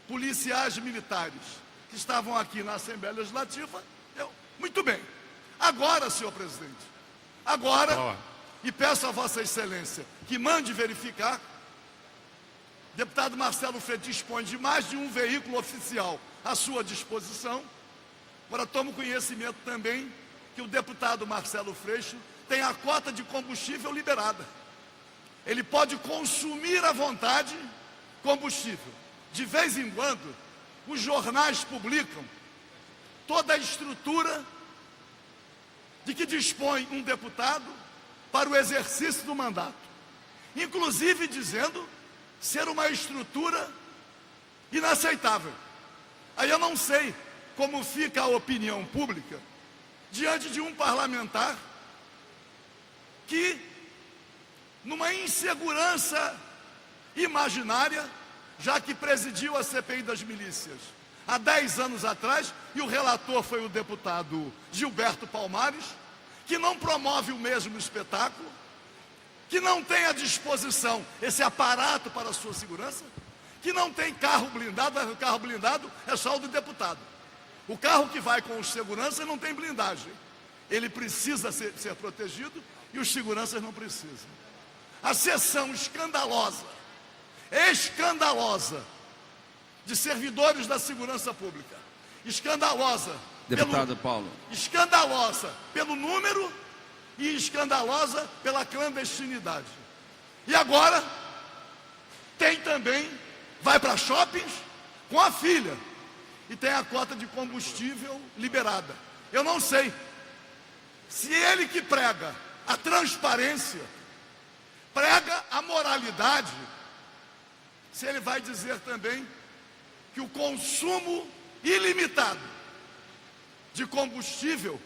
policiais militares que estavam aqui na Assembleia Legislativa, muito bem. Agora, senhor presidente, agora, e peço a Vossa Excelência que mande verificar, o deputado Marcelo Freixo dispõe de mais de um veículo oficial à sua disposição. Agora, tomo conhecimento também que o deputado Marcelo Freixo tem a cota de combustível liberada. Ele pode consumir à vontade combustível. De vez em quando, os jornais publicam toda a estrutura de que dispõe um deputado para o exercício do mandato, inclusive dizendo ser uma estrutura inaceitável. Aí eu não sei como fica a opinião pública diante de um parlamentar que, numa insegurança imaginária, já que presidiu a CPI das milícias há 10 anos atrás, e o relator foi o deputado Gilberto Palmares, que não promove o mesmo espetáculo, que não tem à disposição esse aparato para a sua segurança, que não tem carro blindado, o carro blindado é só o do deputado. O carro que vai com os seguranças não tem blindagem. Ele precisa ser protegido e os seguranças não precisam. A sessão escandalosa, de servidores da segurança pública, escandalosa, Deputado Paulo. Escandalosa pelo número e escandalosa pela clandestinidade. E agora tem também, vai para shoppings com a filha e tem a cota de combustível liberada. Eu não sei se ele que prega a transparência, prega a moralidade, se ele vai dizer também que o consumo ilimitado de combustível,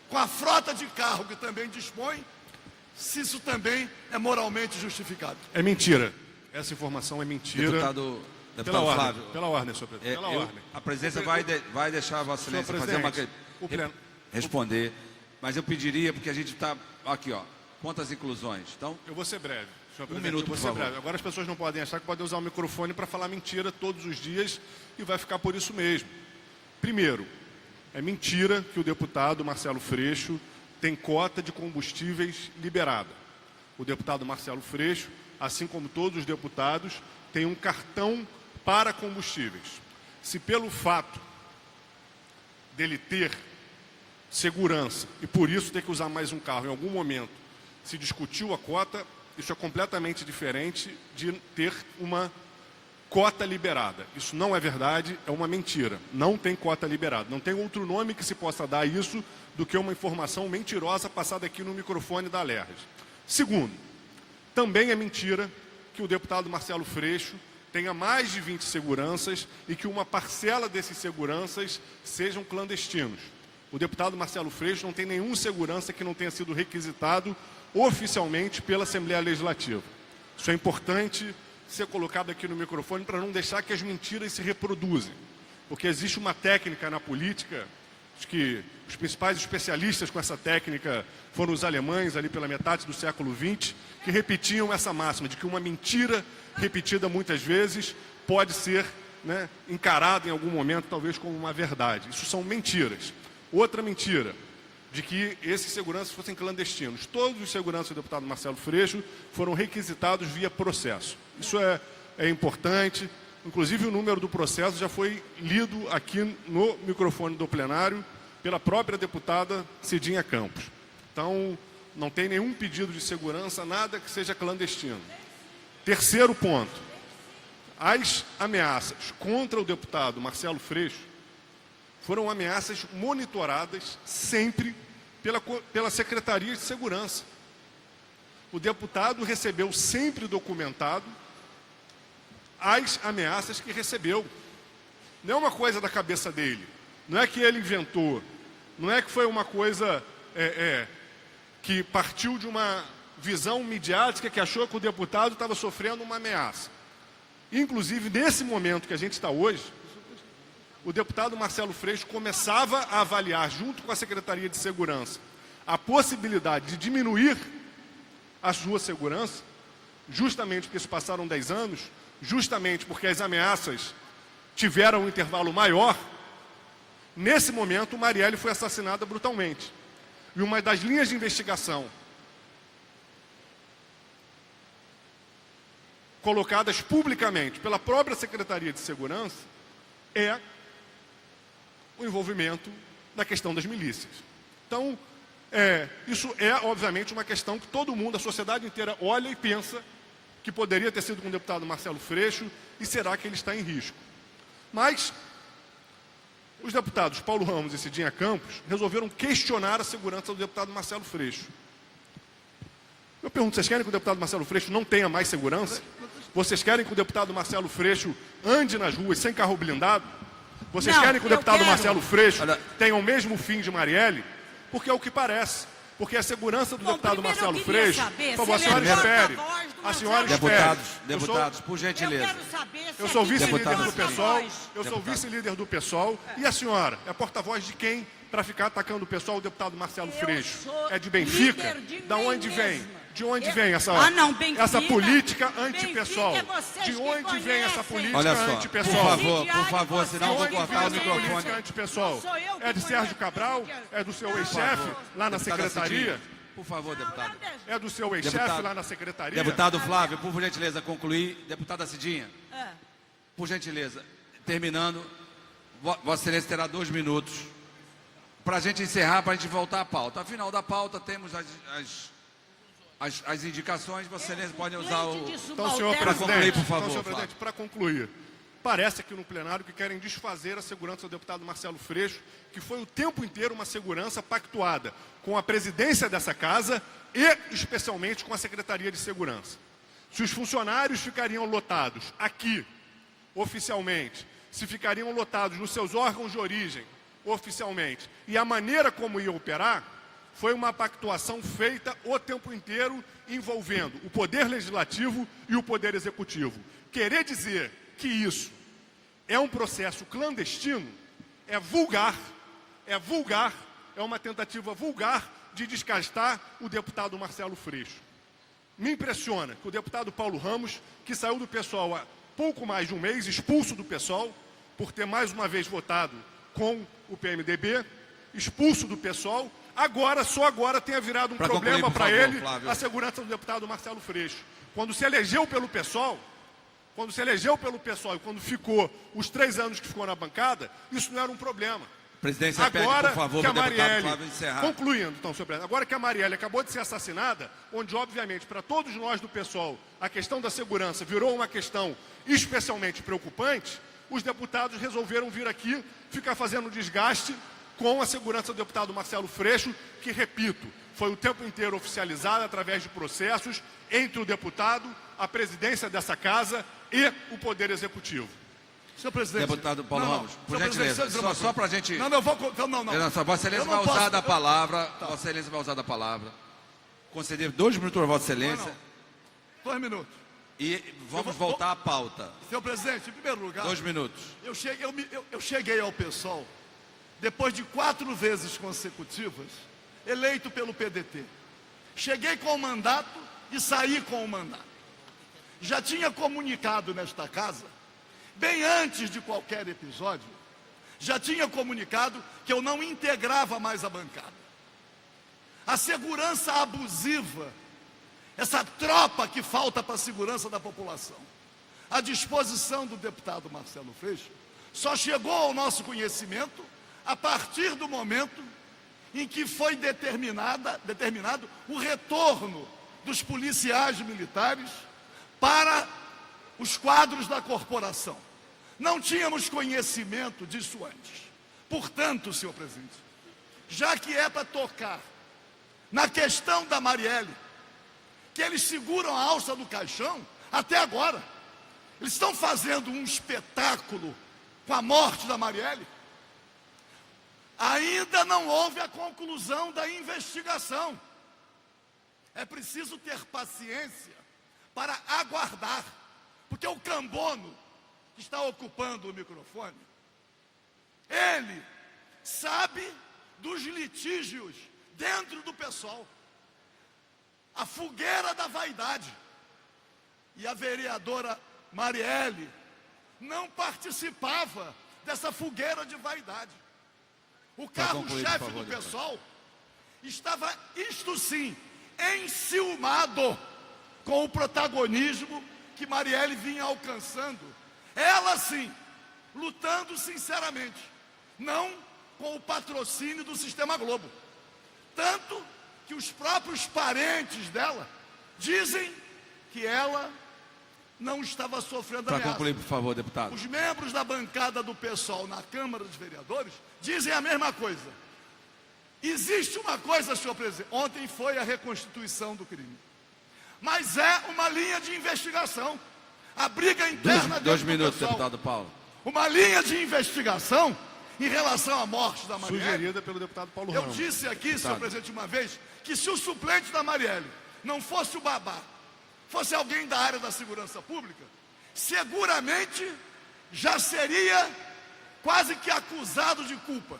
com a frota de carro que também dispõe, se isso também é moralmente justificado. É mentira. Essa informação é mentira. Deputado Flávio. Pela ordem, senhor presidente. Pela ordem. A presidência vai deixar a Vossa Excelência responder, mas eu pediria, porque a gente está aqui, ó, quantas inclusões. Então, eu vou ser breve. Um minuto, por favor. Breve. Agora as pessoas não podem achar que podem usar o microfone para falar mentira todos os dias e vai ficar por isso mesmo. Primeiro, é mentira que o deputado Marcelo Freixo tem cota de combustíveis liberada. O deputado Marcelo Freixo, assim como todos os deputados, tem um cartão para combustíveis. Se pelo fato dele ter segurança e por isso ter que usar mais um carro em algum momento se discutiu a cota, isso é completamente diferente de ter uma cota liberada. Isso não é verdade, é uma mentira. Não tem cota liberada. Não tem outro nome que se possa dar a isso do que uma informação mentirosa passada aqui no microfone da Alerj. Segundo, também é mentira que o deputado Marcelo Freixo tenha mais de 20 seguranças e que uma parcela desses seguranças sejam clandestinos. O deputado Marcelo Freixo não tem nenhum segurança que não tenha sido requisitado oficialmente pela Assembleia Legislativa. Isso é importante ser colocado aqui no microfone para não deixar que as mentiras se reproduzem. Porque existe uma técnica na política Acho que os principais especialistas com essa técnica foram os alemães, ali pela metade do século XX, que repetiam essa máxima de que uma mentira repetida muitas vezes pode ser, né, encarada em algum momento, talvez, como uma verdade. Isso são mentiras. Outra mentira, de que esses seguranças fossem clandestinos. Todos os seguranças do deputado Marcelo Freixo foram requisitados via processo. Isso é importante. Inclusive, o número do processo já foi lido aqui no microfone do plenário pela própria deputada Cidinha Campos. Então, não tem nenhum pedido de segurança, nada que seja clandestino. Terceiro ponto. As ameaças contra o deputado Marcelo Freixo foram ameaças monitoradas sempre pela Secretaria de Segurança. O deputado recebeu sempre documentado as ameaças que recebeu. Não é uma coisa da cabeça dele. Não é que ele inventou. Não é que foi uma coisa que partiu de uma visão midiática que achou que o deputado estava sofrendo uma ameaça. Inclusive, nesse momento que a gente está hoje, o deputado Marcelo Freixo começava a avaliar, junto com a Secretaria de Segurança, a possibilidade de diminuir a sua segurança, justamente porque se passaram 10 anos, justamente porque as ameaças tiveram um intervalo maior. Nesse momento, Marielle foi assassinada brutalmente. E uma das linhas de investigação colocadas publicamente pela própria Secretaria de Segurança é o envolvimento na questão das milícias. Então, isso é, obviamente, uma questão que todo mundo, a sociedade inteira, olha e pensa que poderia ter sido com o deputado Marcelo Freixo e será que ele está em risco. Mas os deputados Paulo Ramos e Cidinha Campos resolveram questionar a segurança do deputado Marcelo Freixo. Eu pergunto, vocês querem que o deputado Marcelo Freixo não tenha mais segurança? Vocês querem que o deputado Marcelo Freixo ande nas ruas sem carro blindado? Vocês querem que o deputado Marcelo Freixo tenha o mesmo fim de Marielle? Porque é o que parece. Porque a segurança do deputado Marcelo Freixo... Por favor, a senhora espere. A senhora espere. Deputados, por gentileza. Eu sou vice-líder do PSOL. Eu sou vice-líder do PSOL. E a senhora é porta-voz de quem para ficar atacando o pessoal, o deputado Marcelo Freixo? É de Benfica? Da onde vem? De onde vem essa política anti-pessoal? De onde vem essa política anti-pessoal? Por favor, senão eu vou cortar o microfone. Anti-pessoal? É de Sérgio Cabral? É do seu ex-chefe lá na secretaria? Por favor, deputado. É do seu ex-chefe lá na secretaria? Deputado Flávio, por gentileza, concluir. Deputada Cidinha, por gentileza, terminando, Vossa Excelência terá 2 minutos para a gente encerrar, para a gente voltar à pauta. Afinal da pauta, temos as indicações, Vossa Excelência pode usar o... Então, senhor presidente, por favor, para concluir, parece aqui no plenário que querem desfazer a segurança do deputado Marcelo Freixo, que foi o tempo inteiro uma segurança pactuada com a presidência dessa casa e, especialmente, com a Secretaria de Segurança. Se os funcionários ficariam lotados aqui, oficialmente, se ficariam lotados nos seus órgãos de origem, oficialmente, e a maneira como ia operar, foi uma pactuação feita o tempo inteiro envolvendo o Poder Legislativo e o Poder Executivo. Querer dizer que isso é um processo clandestino é vulgar, é uma tentativa vulgar de descastar o deputado Marcelo Freixo. Me impressiona que o deputado Paulo Ramos, que saiu do PSOL há pouco mais de um mês, expulso do PSOL, por ter mais uma vez votado com o PMDB, expulso do PSOL, só agora tenha virado um problema para ele, Flávio, a segurança do deputado Marcelo Freixo. Quando se elegeu pelo PSOL, e quando ficou os 3 anos que ficou na bancada, isso não era um problema. Presidência, agora pede, por favor, que a Marielle, Flávio encerrar. concluindo, então, senhor presidente, agora que a Marielle acabou de ser assassinada, onde, obviamente, para todos nós do PSOL, a questão da segurança virou uma questão especialmente preocupante, os deputados resolveram vir aqui ficar fazendo desgaste com a segurança do deputado Marcelo Freixo, que, repito, foi o tempo inteiro oficializada através de processos entre o deputado, a presidência dessa casa e o Poder Executivo. Senhor presidente. Deputado Paulo Ramos, por gentileza, só para a gente... Não. Vossa Excelência vai usar da palavra, Vossa Excelência vai usar da palavra. Conceder 2 minutos para Vossa Excelência. 2 minutos. E vamos voltar à pauta. Senhor presidente, em primeiro lugar... 2 minutos. Eu cheguei ao PSOL depois de 4 vezes consecutivas, eleito pelo PDT. Cheguei com o mandato e saí com o mandato. Já tinha comunicado nesta casa, bem antes de qualquer episódio, já tinha comunicado que eu não integrava mais a bancada. A segurança abusiva, essa tropa que falta para a segurança da população, à disposição do deputado Marcelo Freixo, só chegou ao nosso conhecimento a partir do momento em que foi determinado o retorno dos policiais militares para os quadros da corporação. Não tínhamos conhecimento disso antes. Portanto, senhor presidente, já que é para tocar na questão da Marielle, que eles seguram a alça do caixão até agora, eles estão fazendo um espetáculo com a morte da Marielle. Ainda não houve a conclusão da investigação. É preciso ter paciência para aguardar, porque o Cambono, que está ocupando o microfone, ele sabe dos litígios dentro do PSOL, a fogueira da vaidade. E a vereadora Marielle não participava dessa fogueira de vaidade. O carro-chefe do PSOL estava, isto sim, enciumado com o protagonismo que Marielle vinha alcançando. Ela sim, lutando sinceramente, não com o patrocínio do Sistema Globo. Tanto que os próprios parentes dela dizem que ela não estava sofrendo ameaça. Para concluir, por favor, deputado. Os membros da bancada do PSOL na Câmara dos Vereadores dizem a mesma coisa. Existe uma coisa, senhor presidente, ontem foi a reconstituição do crime, mas é uma linha de investigação. A briga interna dois dentro minutos, do PSOL, deputado Paulo. uma linha de investigação em relação à morte da Marielle. Sugerida pelo deputado Paulo Eu Ramos. disse aqui, senhor presidente, uma vez, que se o suplente da Marielle não fosse o Babá, fosse alguém da área da segurança pública, seguramente já seria quase que acusado de culpa.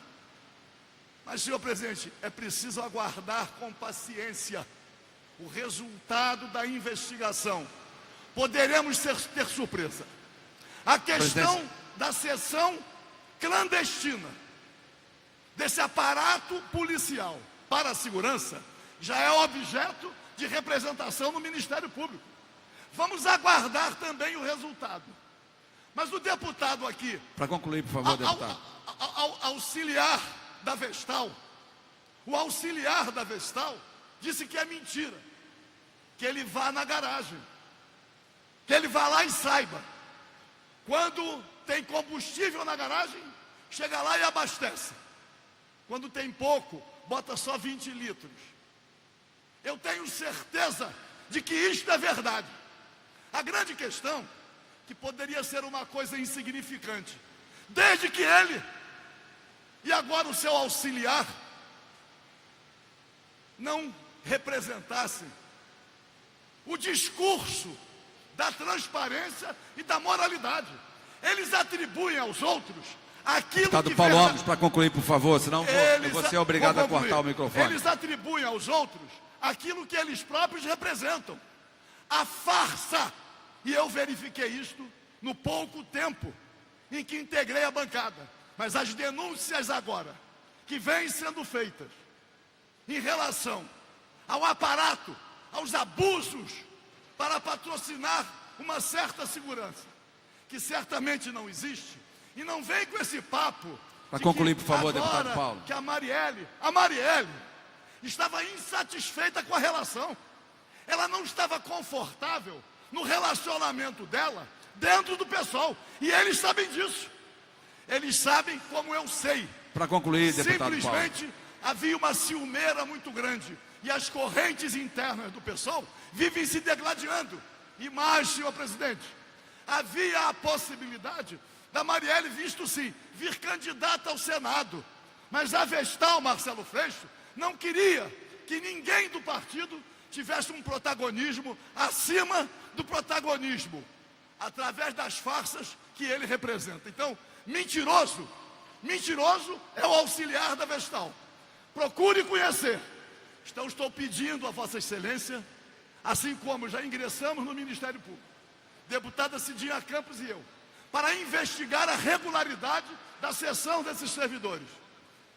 Mas, senhor presidente, é preciso aguardar com paciência o resultado da investigação. Poderemos ter surpresa. A questão da sessão clandestina desse aparato policial para a segurança já é objeto de representação no Ministério Público. Vamos aguardar também o resultado. Mas o deputado aqui, para concluir, por favor, deputado, auxiliar da Vestal, o auxiliar da Vestal disse que é mentira, que ele vá na garagem, que ele vá lá e saiba. Quando tem combustível na garagem, chega lá e abastece. Quando tem pouco, bota só 20 litros. Eu tenho certeza de que isto é verdade. A grande questão, que poderia ser uma coisa insignificante, desde que ele e agora o seu auxiliar não representassem o discurso da transparência e da moralidade. Eles atribuem aos outros aquilo deputado que... Paulo Ramos, para concluir, por favor, senão eu vou ser obrigado a cortar o microfone. Eles atribuem aos outros aquilo que eles próprios representam. A farsa. E eu verifiquei isto no pouco tempo em que integrei a bancada. Mas as denúncias agora, que vêm sendo feitas em relação ao aparato, aos abusos para patrocinar uma certa segurança, que certamente não existe, e não vem com esse papo. Para concluir, por favor, agora deputado Paulo. Que a Marielle estava insatisfeita com a relação. Ela não estava confortável no relacionamento dela dentro do PSOL. E eles sabem disso. Eles sabem como eu sei. Para concluir, deputado Simplesmente Paulo. havia uma ciumeira muito grande. E as correntes internas do PSOL vivem se degladiando. E mais, senhor presidente, havia a possibilidade da Marielle, visto sim, vir candidata ao Senado. Mas a Vestal, Marcelo Freixo, não queria que ninguém do partido tivesse um protagonismo acima do protagonismo, através das farsas que ele representa. Então, mentiroso Mentiroso é o auxiliar da Vestal. Procure conhecer. Então estou pedindo a Vossa Excelência, assim como já ingressamos no Ministério Público, deputada Cidinha Campos e eu, para investigar a regularidade da cessão desses servidores.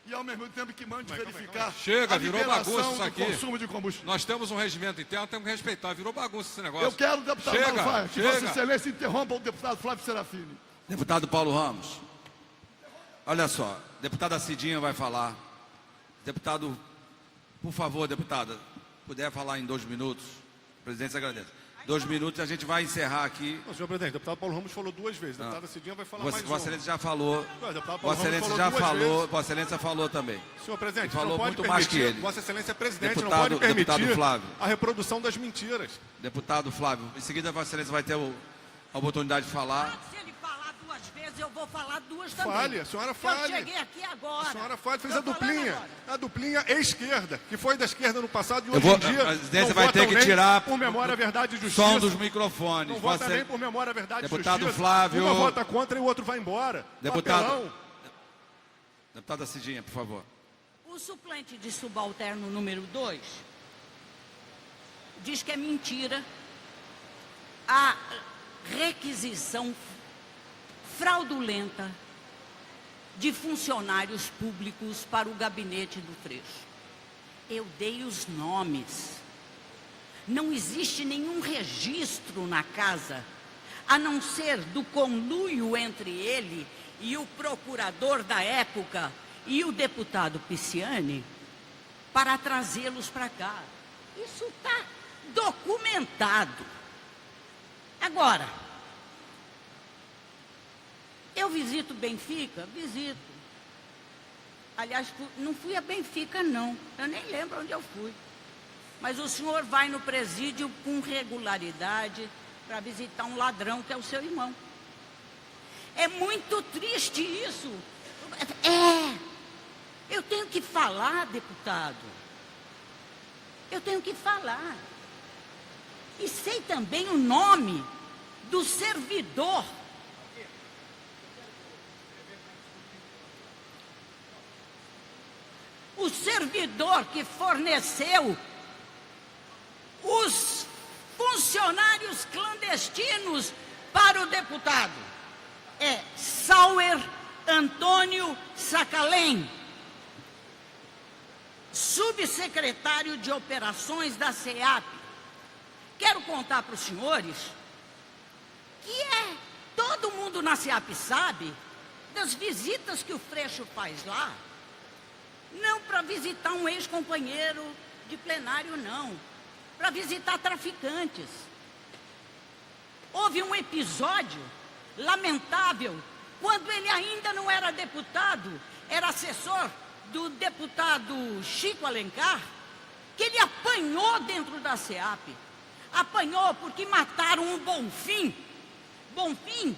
E ao mesmo tempo que mande verificar Chega, a virou liberação bagunça isso do aqui. consumo de combustível. Nós temos um regimento interno, temos que respeitar. Virou bagunça esse negócio. Eu quero, deputado Chega, Paulo Faia, que chega. Vossa Excelência interrompa o deputado Flávio Serafini. Deputado Paulo Ramos. Olha só, deputada Cidinha vai falar. Deputado, por favor, deputada, puder falar em 2 minutos, o presidente se agradece. 2 minutos e a gente vai encerrar aqui. Não, senhor presidente, o deputado Paulo Ramos falou 2 vezes. A deputada Cidinha vai falar mais Vossa uma. Excelência já falou. Não, o deputado Paulo Vossa Ramos Excelência já duas falou. vezes. Vossa Excelência falou também. Senhor presidente, falou não pode muito permitir, mais que ele. Vossa Excelência é presidente, Deputado- não pode permitir deputado Flávio. a reprodução das mentiras. Deputado Flávio, em seguida Vossa Excelência vai ter a oportunidade de falar. Se ele falar 2 vezes, eu vou falar 2 também. Fale, a senhora fale. Eu cheguei aqui agora. A senhora faz, fez Tô a duplinha. falando agora. A duplinha esquerda, que foi da esquerda no passado e Eu hoje vou- em dia. a presidência não vai ter votam que nem tirar por memória, verdade e justiça. som dos microfones. Não Vossa vota Excel- nem por memória, verdade e Deputado justiça. Flávio. Uma vota contra e o outro vai embora. Deputado- Papelão. Deputada Cidinha, por favor. O suplente de subalterno número 2 diz que é mentira a requisição fraudulenta de funcionários públicos para o gabinete do Freixo. Eu dei os nomes. Não existe nenhum registro na casa, a não ser do conluio entre ele e o procurador da época e o deputado Pisciani, para trazê-los para cá. Isso está documentado. Agora, eu visito Benfica? Visito. Aliás, não fui a Benfica, não. Eu nem lembro onde eu fui. Mas o senhor vai no presídio com regularidade para visitar um ladrão que é o seu irmão. É muito triste isso. Eu tenho que falar, deputado. Eu tenho que falar. E sei também o nome do servidor. O servidor que forneceu os funcionários clandestinos para o deputado é Sauer Antônio Sacalém, subsecretário de Operações da SEAP. Quero contar para os senhores que todo mundo na SEAP sabe das visitas que o Freixo faz lá, não para visitar um ex-companheiro de plenário, não, para visitar traficantes. Houve um episódio lamentável, quando ele ainda não era deputado, era assessor do deputado Chico Alencar, que ele apanhou dentro da SEAP. Apanhou porque mataram um Bonfim. Bonfim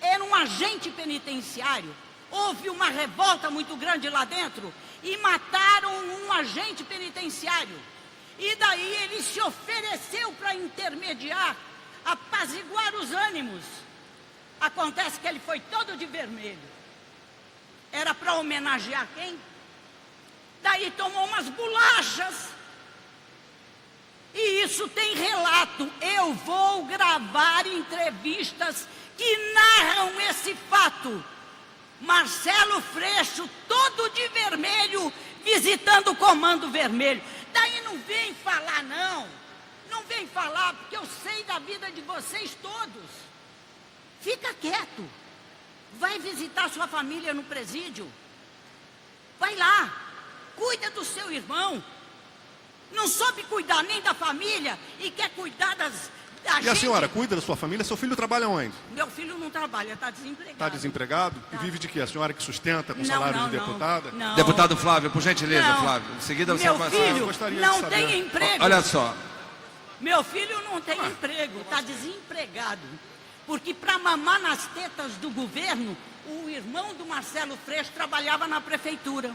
era um agente penitenciário. Houve uma revolta muito grande lá dentro e mataram um agente penitenciário. E daí ele se ofereceu para intermediar, apaziguar os ânimos. Acontece que ele foi todo de vermelho. Era para homenagear quem? Daí tomou umas bolachas. E isso tem relato. Eu vou gravar entrevistas que narram esse fato. Marcelo Freixo, todo de vermelho, visitando o Comando Vermelho. Daí não vem falar, não. Não vem falar, porque eu sei da vida de vocês todos. Fica quieto. Vai visitar sua família no presídio. Vai lá. Cuida do seu irmão. Não soube cuidar nem da família e quer cuidar da E a senhora cuida da sua família? Seu filho trabalha onde? Meu filho não trabalha, está desempregado. Está desempregado? E vive de quê? A senhora que sustenta com Não, salário não, de deputada? não. Deputado Flávio, por gentileza, Não. Flávio. Em seguida você Meu vai filho gostaria não de saber. tem emprego. Olha só. Meu filho não tem emprego, está desempregado. Porque para mamar nas tetas do governo, o irmão do Marcelo Freixo trabalhava na prefeitura.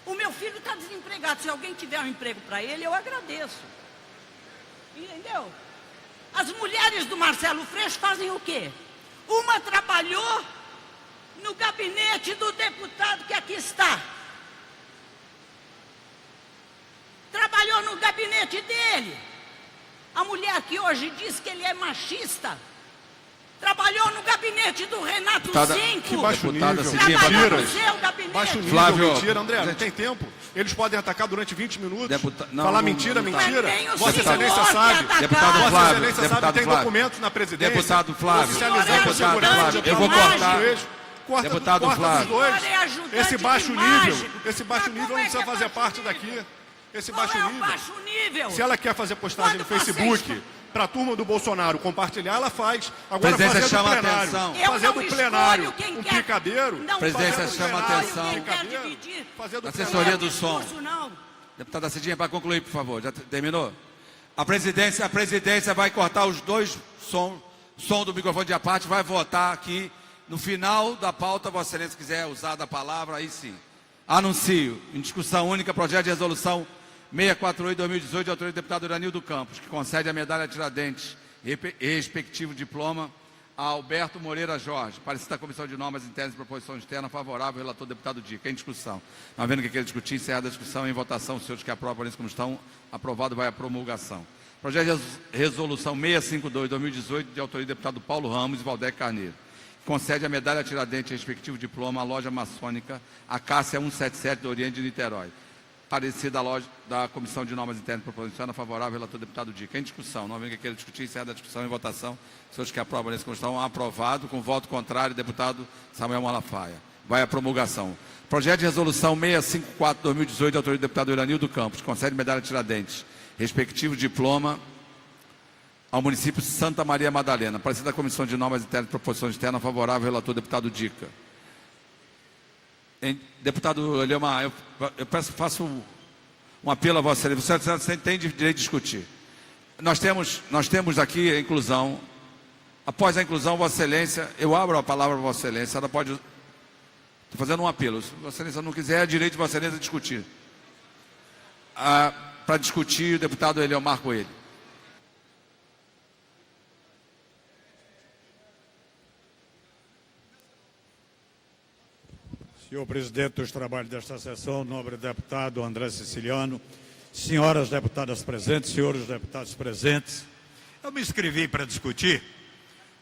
O meu filho está desempregado. Se alguém tiver um emprego para ele, eu agradeço. Entendeu? As mulheres do Marcelo Freixo fazem o quê? Uma trabalhou no gabinete do deputado que aqui está. Trabalhou no gabinete dele. A mulher que hoje diz que ele é machista trabalhou no gabinete do Renato Zinco. Que baixo nível. Trabalhou no seu gabinete. Baixo nível, Flávio, mentira, André, não gente, tem tempo. Eles podem atacar durante 20 minutos, não, falar não, mentira, não, mentira. nem o Vossa senhor Excelência que sabe. atacar. Deputado Vossa Flávio, Excelência deputado sabe, tem Flávio. documentos na presidência. Deputado Flávio. Oficializando O senhor é segurança. ajudante eu vou de cortar. mágico. Deputado corta Flávio. dos dois. O senhor é ajudante Esse baixo de nível, mágico. esse baixo Mas nível como não é que precisa é fazer baixo parte nível? daqui. Esse Qual baixo é o nível. baixo nível? Se ela quer fazer postagem no Quando vocês Facebook para a turma do Bolsonaro compartilhar, ela faz. Agora Presidência fazer do chama plenário, atenção. Eu fazer não do escolho plenário quem um quer. picadeiro. Não Presidência escolho chama quem atenção. quer dividir. Fazer do Assessoria plenário. do som. Discurso, não. Deputada Cidinha, para concluir, por favor. Já terminou? A presidência vai cortar os dois som do microfone de parte, vai votar aqui. No final da pauta, Vossa Excelência quiser usar da palavra, aí sim. Anuncio, em discussão única, projeto de resolução 648/2018, de autoria do deputado Iranildo Campos, que concede a medalha Tiradentes e respectivo diploma a Alberto Moreira Jorge, parecido da Comissão de Normas Internas e Proposição Externa, favorável ao relator deputado Dica. Em discussão. Não havendo que queira discutir, encerrada a discussão, em votação, os senhores que aprovam, como estão, aprovado, vai à promulgação. Projeto de resolução 652/2018, de autoria do deputado Paulo Ramos e Valdec Carneiro, concede a medalha Tiradentes e respectivo diploma à loja maçônica Acácia 177 do Oriente de Niterói. Parecida da Comissão de Normas Internas e Proposição favorável ao relator deputado Dica. Em discussão, não havendo que queira discutir, encerrada a discussão em votação. Os senhores que aprovam nesse constituição, aprovado. Com voto contrário, deputado Samuel Malafaia. Vai à promulgação. Projeto de resolução 654/2018, de autoria do deputado Iranildo Campos, concede medalha Tiradentes, respectivo diploma ao município de Santa Maria Madalena. Parecida da Comissão de Normas Internas e Proposição Externa, favorável ao relator deputado Dica. Deputado Eliomar, eu faço um apelo a Vossa Excelência. Você tem direito de discutir. Nós temos aqui a inclusão. Após a inclusão, Vossa Excelência, eu abro a palavra a Vossa Excelência. Ela pode. Estou fazendo um apelo. Se Vossa Excelência não quiser, é direito de Vossa Excelência discutir. Para discutir, o deputado Eliomar Coelho. Senhor presidente dos trabalhos desta sessão, nobre deputado André Siciliano, senhoras deputadas presentes, senhores deputados presentes, eu me inscrevi para discutir,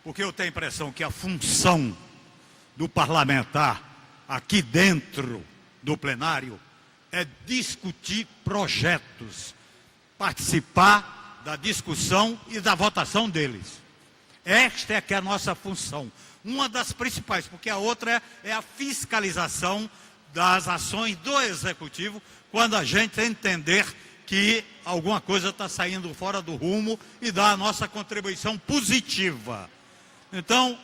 porque eu tenho a impressão que a função do parlamentar aqui dentro do plenário é discutir projetos, participar da discussão e da votação deles. Esta é que é a nossa função. Uma das principais, porque a outra é a fiscalização das ações do Executivo, quando a gente entender que alguma coisa está saindo fora do rumo e dar a nossa contribuição positiva. Então,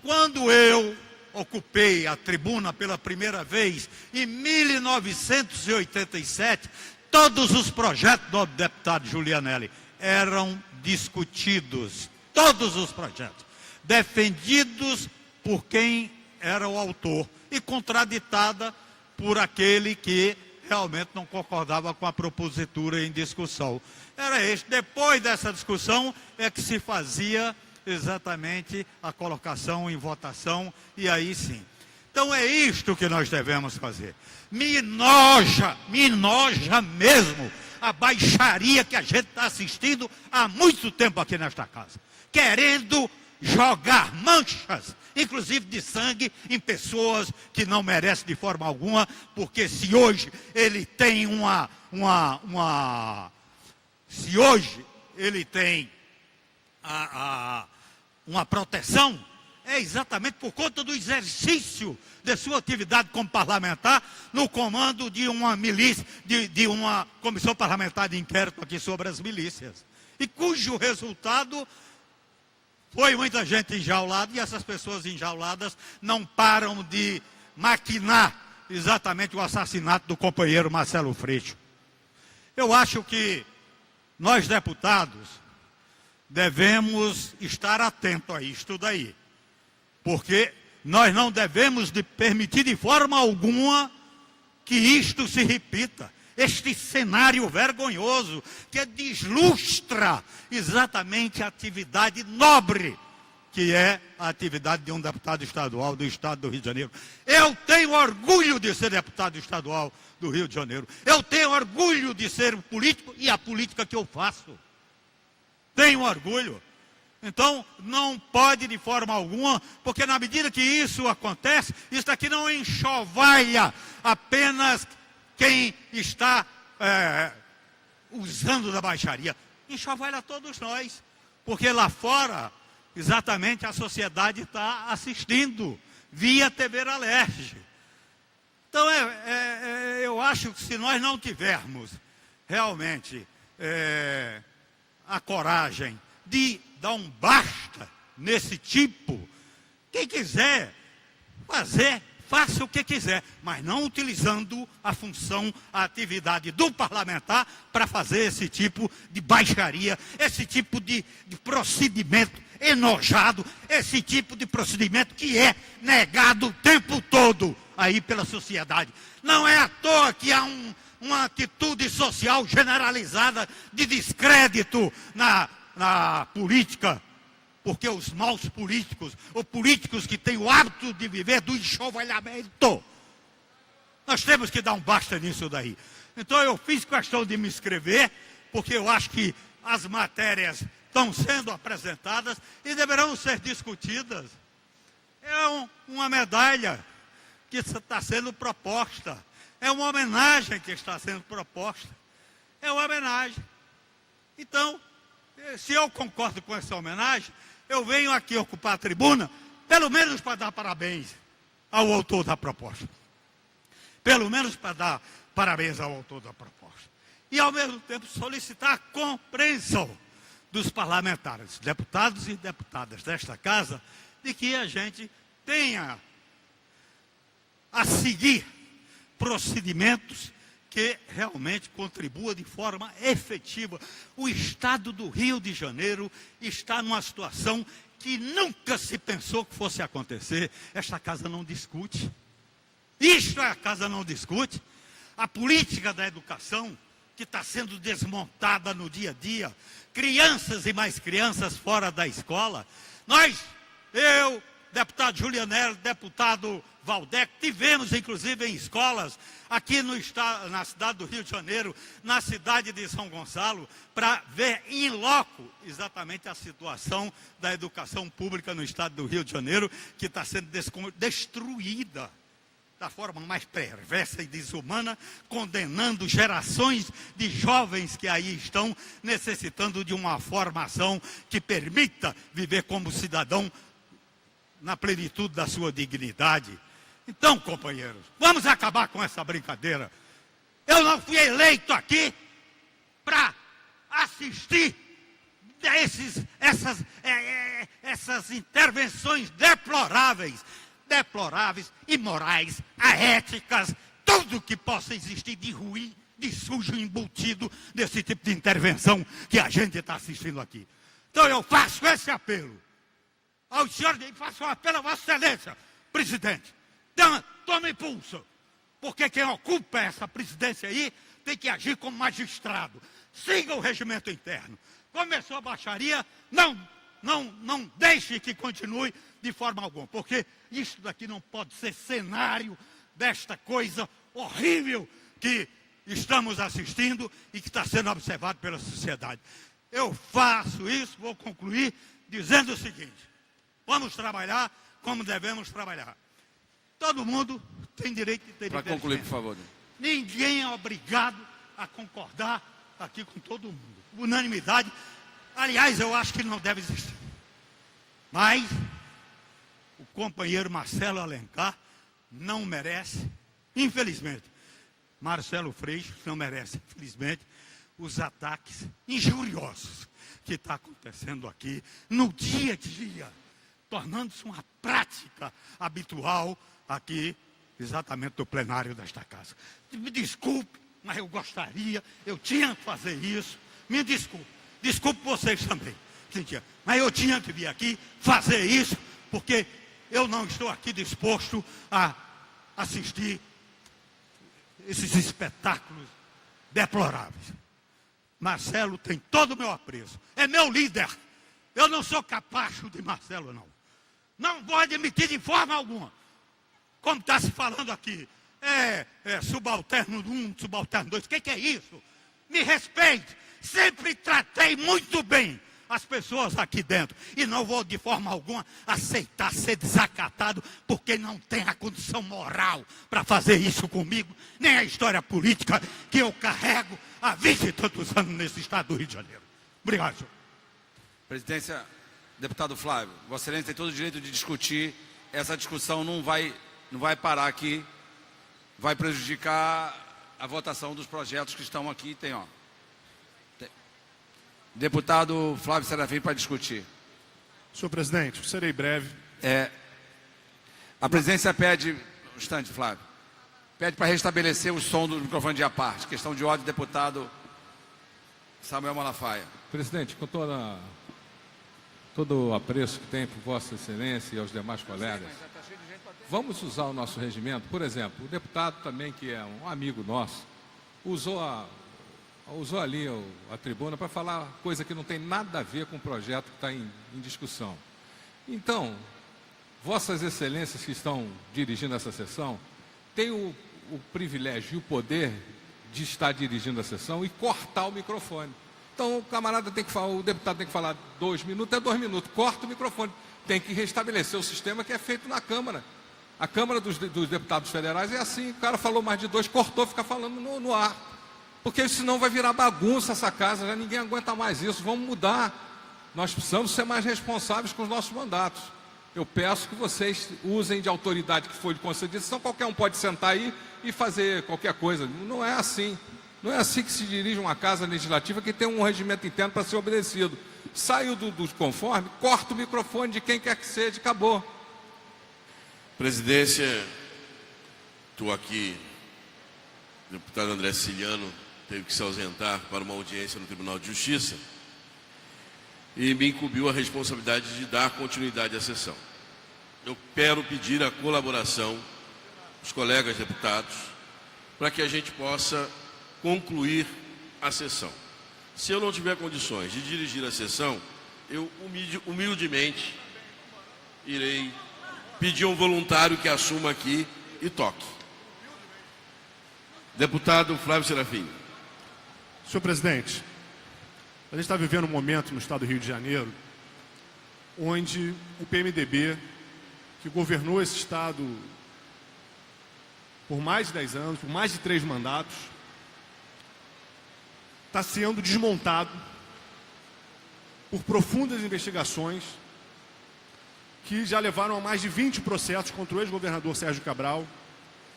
quando eu ocupei a tribuna pela primeira vez, em 1987, todos os projetos do deputado Giulianelli eram discutidos, todos os projetos, defendidos por quem era o autor e contraditada por aquele que realmente não concordava com a propositura em discussão. Era este. Depois dessa discussão é que se fazia exatamente a colocação em votação, e aí sim. Então é isto que nós devemos fazer. Me enoja mesmo a baixaria que a gente está assistindo há muito tempo aqui nesta casa, querendo jogar manchas, inclusive de sangue, em pessoas que não merecem de forma alguma, porque se hoje ele tem se hoje ele tem uma proteção, é exatamente por conta do exercício de sua atividade como parlamentar no comando de uma milícia, de uma comissão parlamentar de inquérito aqui sobre as milícias, e cujo resultado foi muita gente enjaulada, e essas pessoas enjauladas não param de maquinar exatamente o assassinato do companheiro Marcelo Freixo. Eu acho que nós, deputados, devemos estar atentos a isto daí, porque nós não devemos de permitir de forma alguma que isto se repita. Este cenário vergonhoso que deslustra exatamente a atividade nobre que é a atividade de um deputado estadual do Estado do Rio de Janeiro. Eu tenho orgulho de ser deputado estadual do Rio de Janeiro. Eu tenho orgulho de ser político e a política que eu faço. Tenho orgulho. Então, não pode de forma alguma, porque na medida que isso acontece, isso aqui não enxovalha apenas quem está usando da baixaria. Enxovalha todos nós, porque lá fora, exatamente, a sociedade está assistindo via TV Alerj. Então, eu acho que se nós não tivermos realmente a coragem de dar um basta nesse tipo, quem quiser fazer, faça o que quiser, mas não utilizando a função, a atividade do parlamentar para fazer esse tipo de baixaria, esse tipo de procedimento enojado, esse tipo de procedimento que é negado o tempo todo aí pela sociedade. Não é à toa que há uma atitude social generalizada de descrédito na política, porque os maus políticos, ou políticos que têm o hábito de viver do enxovalhamento, nós temos que dar um basta nisso daí. Então eu fiz questão de me inscrever, porque eu acho que as matérias estão sendo apresentadas e deverão ser discutidas. É uma medalha que está sendo proposta, é uma homenagem que está sendo proposta, é uma homenagem. Então, se eu concordo com essa homenagem, eu venho aqui ocupar a tribuna, pelo menos para dar parabéns ao autor da proposta. Pelo menos para dar parabéns ao autor da proposta. E, ao mesmo tempo, solicitar a compreensão dos parlamentares, deputados e deputadas desta casa, de que a gente tenha a seguir procedimentos que realmente contribua de forma efetiva. O Estado do Rio de Janeiro está numa situação que nunca se pensou que fosse acontecer. Esta casa não discute. Isto a casa não discute. A política da educação, que está sendo desmontada no dia a dia, crianças e mais crianças fora da escola. Eu, deputado Julianelli, deputado Valdec, tivemos inclusive em escolas aqui na cidade do Rio de Janeiro, na cidade de São Gonçalo, para ver em loco exatamente a situação da educação pública no estado do Rio de Janeiro, que está sendo destruída da forma mais perversa e desumana, condenando gerações de jovens que aí estão necessitando de uma formação que permita viver como cidadão na plenitude da sua dignidade. Então, companheiros, vamos acabar com essa brincadeira. Eu não fui eleito aqui para assistir essas intervenções deploráveis, imorais, aéticas, tudo que possa existir de ruim, de sujo, embutido desse tipo de intervenção que a gente está assistindo aqui. Então eu faço esse apelo aos senhores e faço um apelo a Vossa Excelência, presidente. Tome pulso, porque quem ocupa essa presidência aí tem que agir como magistrado. Siga o regimento interno. Começou a baixaria, não deixe que continue de forma alguma, porque isso daqui não pode ser cenário desta coisa horrível que estamos assistindo e que está sendo observado pela sociedade. Eu faço isso, vou concluir dizendo o seguinte: vamos trabalhar como devemos trabalhar. Todo mundo tem direito de ter divergência. Para concluir, por favor. Ninguém é obrigado a concordar aqui com todo mundo. Unanimidade, aliás, eu acho que não deve existir. Mas o companheiro Marcelo Alencar não merece, infelizmente. Marcelo Freixo não merece, infelizmente, os ataques injuriosos que está acontecendo aqui no dia a dia, tornando-se uma prática habitual aqui, exatamente do plenário desta casa. Me desculpe, mas eu gostaria, eu tinha que fazer isso. Me desculpe, desculpe vocês também, mas eu tinha que vir aqui fazer isso, porque eu não estou aqui disposto a assistir esses espetáculos deploráveis. Marcelo tem todo o meu apreço, é meu líder, Eu não sou capacho de Marcelo, não. Não vou admitir de forma alguma. Como está se falando aqui. Subalterno 1, subalterno 2. O que é isso? Me respeite. Sempre tratei muito bem as pessoas aqui dentro. E não vou de forma alguma aceitar ser desacatado, porque não tem a condição moral para fazer isso comigo, nem a história política que eu carrego há 20 e tantos anos nesse estado do Rio de Janeiro. Obrigado, senhor. Presidência, deputado Flávio, Vossa Excelência tem todo o direito de discutir. Essa discussão não vai parar aqui. Vai prejudicar a votação dos projetos que estão aqui. Deputado Flávio Serafim para discutir. Senhor presidente, serei breve. A presidência pede, um instante, Flávio, pede para restabelecer o som do microfone de à parte. Questão de ordem, deputado Samuel Malafaia. Presidente, com todo o apreço que tem por Vossa Excelência e aos demais colegas, vamos usar o nosso regimento. Por exemplo, o deputado também, que é um amigo nosso, usou ali a tribuna para falar coisa que não tem nada a ver com o projeto que está em discussão. Então, Vossas Excelências que estão dirigindo essa sessão, têm o privilégio e o poder de estar dirigindo a sessão e cortar o microfone. Então, o camarada tem que falar, o deputado tem que falar 2 minutos, 2 minutos, corta o microfone. Tem que restabelecer o sistema que é feito na Câmara. A Câmara dos Deputados Federais é assim, o cara falou mais de 2, cortou, fica falando no ar. Porque senão vai virar bagunça essa casa, já ninguém aguenta mais isso, vamos mudar. Nós precisamos ser mais responsáveis com os nossos mandatos. Eu peço que vocês usem de autoridade que foi concedida, senão qualquer um pode sentar aí e fazer qualquer coisa. Não é assim. Não é assim que se dirige uma casa legislativa que tem um regimento interno para ser obedecido. Saiu do conforme, corta o microfone de quem quer que seja, acabou. Presidência, estou aqui, o deputado André Siciliano teve que se ausentar para uma audiência no Tribunal de Justiça e me incumbiu a responsabilidade de dar continuidade à sessão. Eu quero pedir a colaboração dos colegas deputados para que a gente possa concluir a sessão. Se eu não tiver condições de dirigir a sessão, eu humildemente irei pedir um voluntário que assuma aqui e toque. Deputado Flávio Serafim. Senhor presidente, a gente está vivendo um momento no estado do Rio de Janeiro onde o PMDB, que governou esse estado por mais de 10 anos, por mais de 3 mandatos, está sendo desmontado por profundas investigações que já levaram a mais de 20 processos contra o ex-governador Sérgio Cabral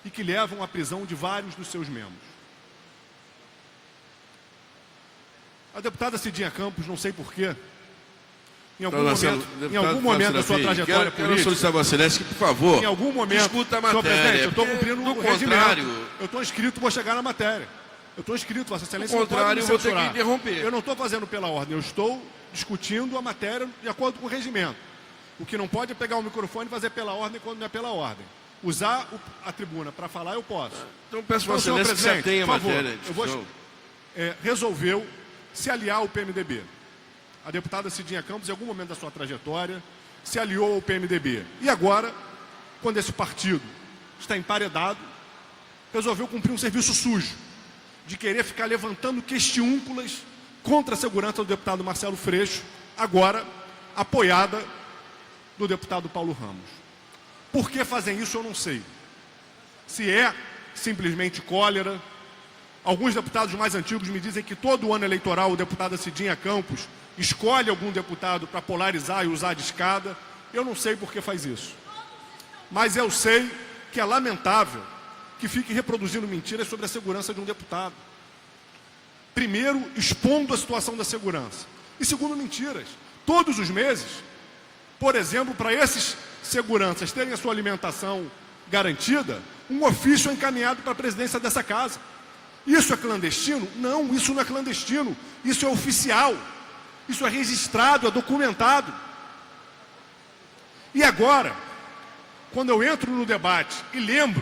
e que levam à prisão de vários dos seus membros. A deputada Cidinha Campos, não sei porquê, em algum momento da sua trajetória política... Quero solicitar a Vossa Excelência que, por favor, em algum momento, discuta a matéria. Senhor presidente, eu estou cumprindo o contrário, eu estou inscrito, vou chegar na matéria. Eu estou inscrito, Vossa Excelência, ao contrário, eu vou ter que interromper. Eu não estou fazendo pela ordem, eu estou discutindo a matéria de acordo com o regimento. O que não pode é pegar o microfone e fazer pela ordem quando não é pela ordem. Usar a tribuna para falar, eu posso. Então peço a Vossa Excelência que se atenha a matéria. Resolveu se aliar ao PMDB. A deputada Cidinha Campos, em algum momento da sua trajetória, se aliou ao PMDB. E agora, quando esse partido está emparedado, resolveu cumprir um serviço sujo, de querer ficar levantando questiúnculas contra a segurança do deputado Marcelo Freixo, agora apoiada do deputado Paulo Ramos. Por que fazem isso, eu não sei. Se é simplesmente cólera. Alguns deputados mais antigos me dizem que todo ano eleitoral o deputado Cidinha Campos escolhe algum deputado para polarizar e usar de escada. Eu não sei por que faz isso. Mas eu sei que é lamentável que fique reproduzindo mentiras sobre a segurança de um deputado. Primeiro, expondo a situação da segurança. E segundo, mentiras. Todos os meses, por exemplo, para esses seguranças terem a sua alimentação garantida, um ofício é encaminhado para a presidência dessa casa. Isso é clandestino? Não, isso não é clandestino. Isso é oficial. Isso é registrado, é documentado. E agora, quando eu entro no debate e lembro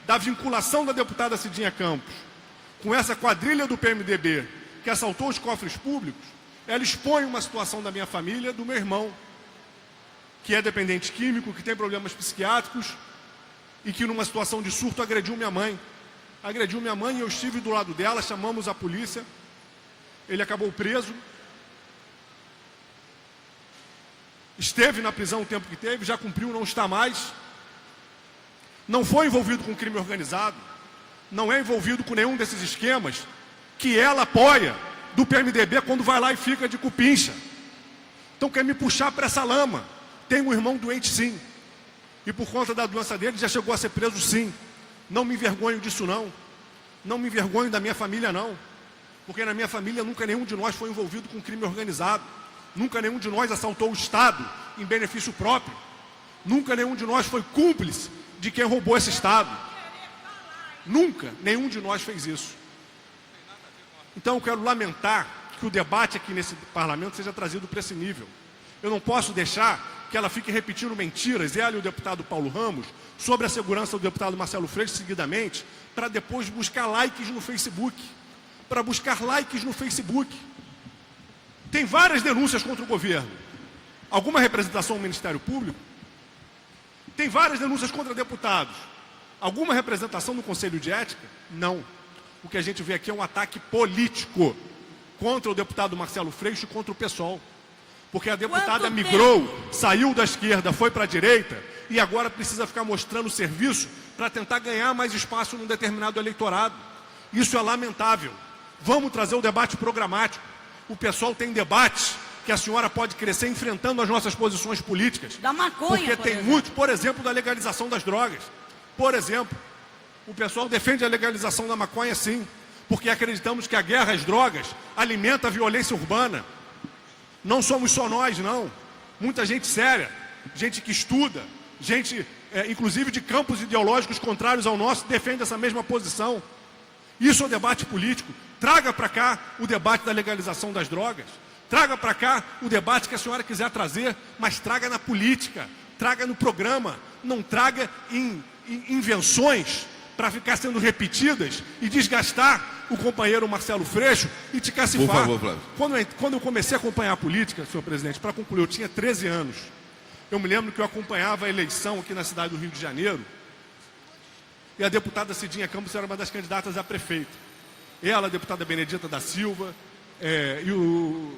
da vinculação da deputada Cidinha Campos com essa quadrilha do PMDB que assaltou os cofres públicos, ela expõe uma situação da minha família, do meu irmão, que é dependente químico, que tem problemas psiquiátricos e que numa situação de surto agrediu minha mãe. Agrediu minha mãe e eu estive do lado dela, chamamos a polícia, ele acabou preso, esteve na prisão o tempo que teve, já cumpriu, não está mais, não foi envolvido com crime organizado, não é envolvido com nenhum desses esquemas que ela apoia do PMDB quando vai lá e fica de cupincha. Então quer me puxar para essa lama. Tem um irmão doente sim, e por conta da doença dele já chegou a ser preso sim. Não me envergonho disso não, não me envergonho da minha família não, porque na minha família nunca nenhum de nós foi envolvido com crime organizado, nunca nenhum de nós assaltou o Estado em benefício próprio, nunca nenhum de nós foi cúmplice de quem roubou esse Estado, nunca nenhum de nós fez isso. Então eu quero lamentar que o debate aqui nesse parlamento seja trazido para esse nível. Eu não posso deixar que ela fique repetindo mentiras, ela e o deputado Paulo Ramos, sobre a segurança do deputado Marcelo Freixo seguidamente, para depois buscar likes no Facebook. Para buscar likes no Facebook. Tem várias denúncias contra o governo. Alguma representação no Ministério Público? Tem várias denúncias contra deputados. Alguma representação no Conselho de Ética? Não. O que a gente vê aqui é um ataque político contra o deputado Marcelo Freixo e contra o PSOL. Porque a deputada migrou, saiu da esquerda, foi para a direita e agora precisa ficar mostrando serviço para tentar ganhar mais espaço num determinado eleitorado. Isso é lamentável. Vamos trazer o debate programático. O PSOL tem debates que a senhora pode crescer enfrentando as nossas posições políticas. Da maconha, porque tem muito, por exemplo, da legalização das drogas. Por exemplo, o pessoal defende a legalização da maconha sim, porque acreditamos que a guerra às drogas alimenta a violência urbana. Não somos só nós, não. Muita gente séria, gente que estuda, gente, inclusive de campos ideológicos contrários ao nosso, defende essa mesma posição. Isso é o debate político. Traga para cá o debate da legalização das drogas. Traga para cá o debate que a senhora quiser trazer, mas traga na política, traga no programa, não traga em invenções para ficar sendo repetidas e desgastar o companheiro Marcelo Freixo e te cacifar. Por favor, Flávio. Quando eu comecei a acompanhar a política, senhor presidente, para concluir, eu tinha 13 anos. Eu me lembro que eu acompanhava a eleição aqui na cidade do Rio de Janeiro e a deputada Cidinha Campos era uma das candidatas a prefeito. Ela, a deputada Benedita da Silva e o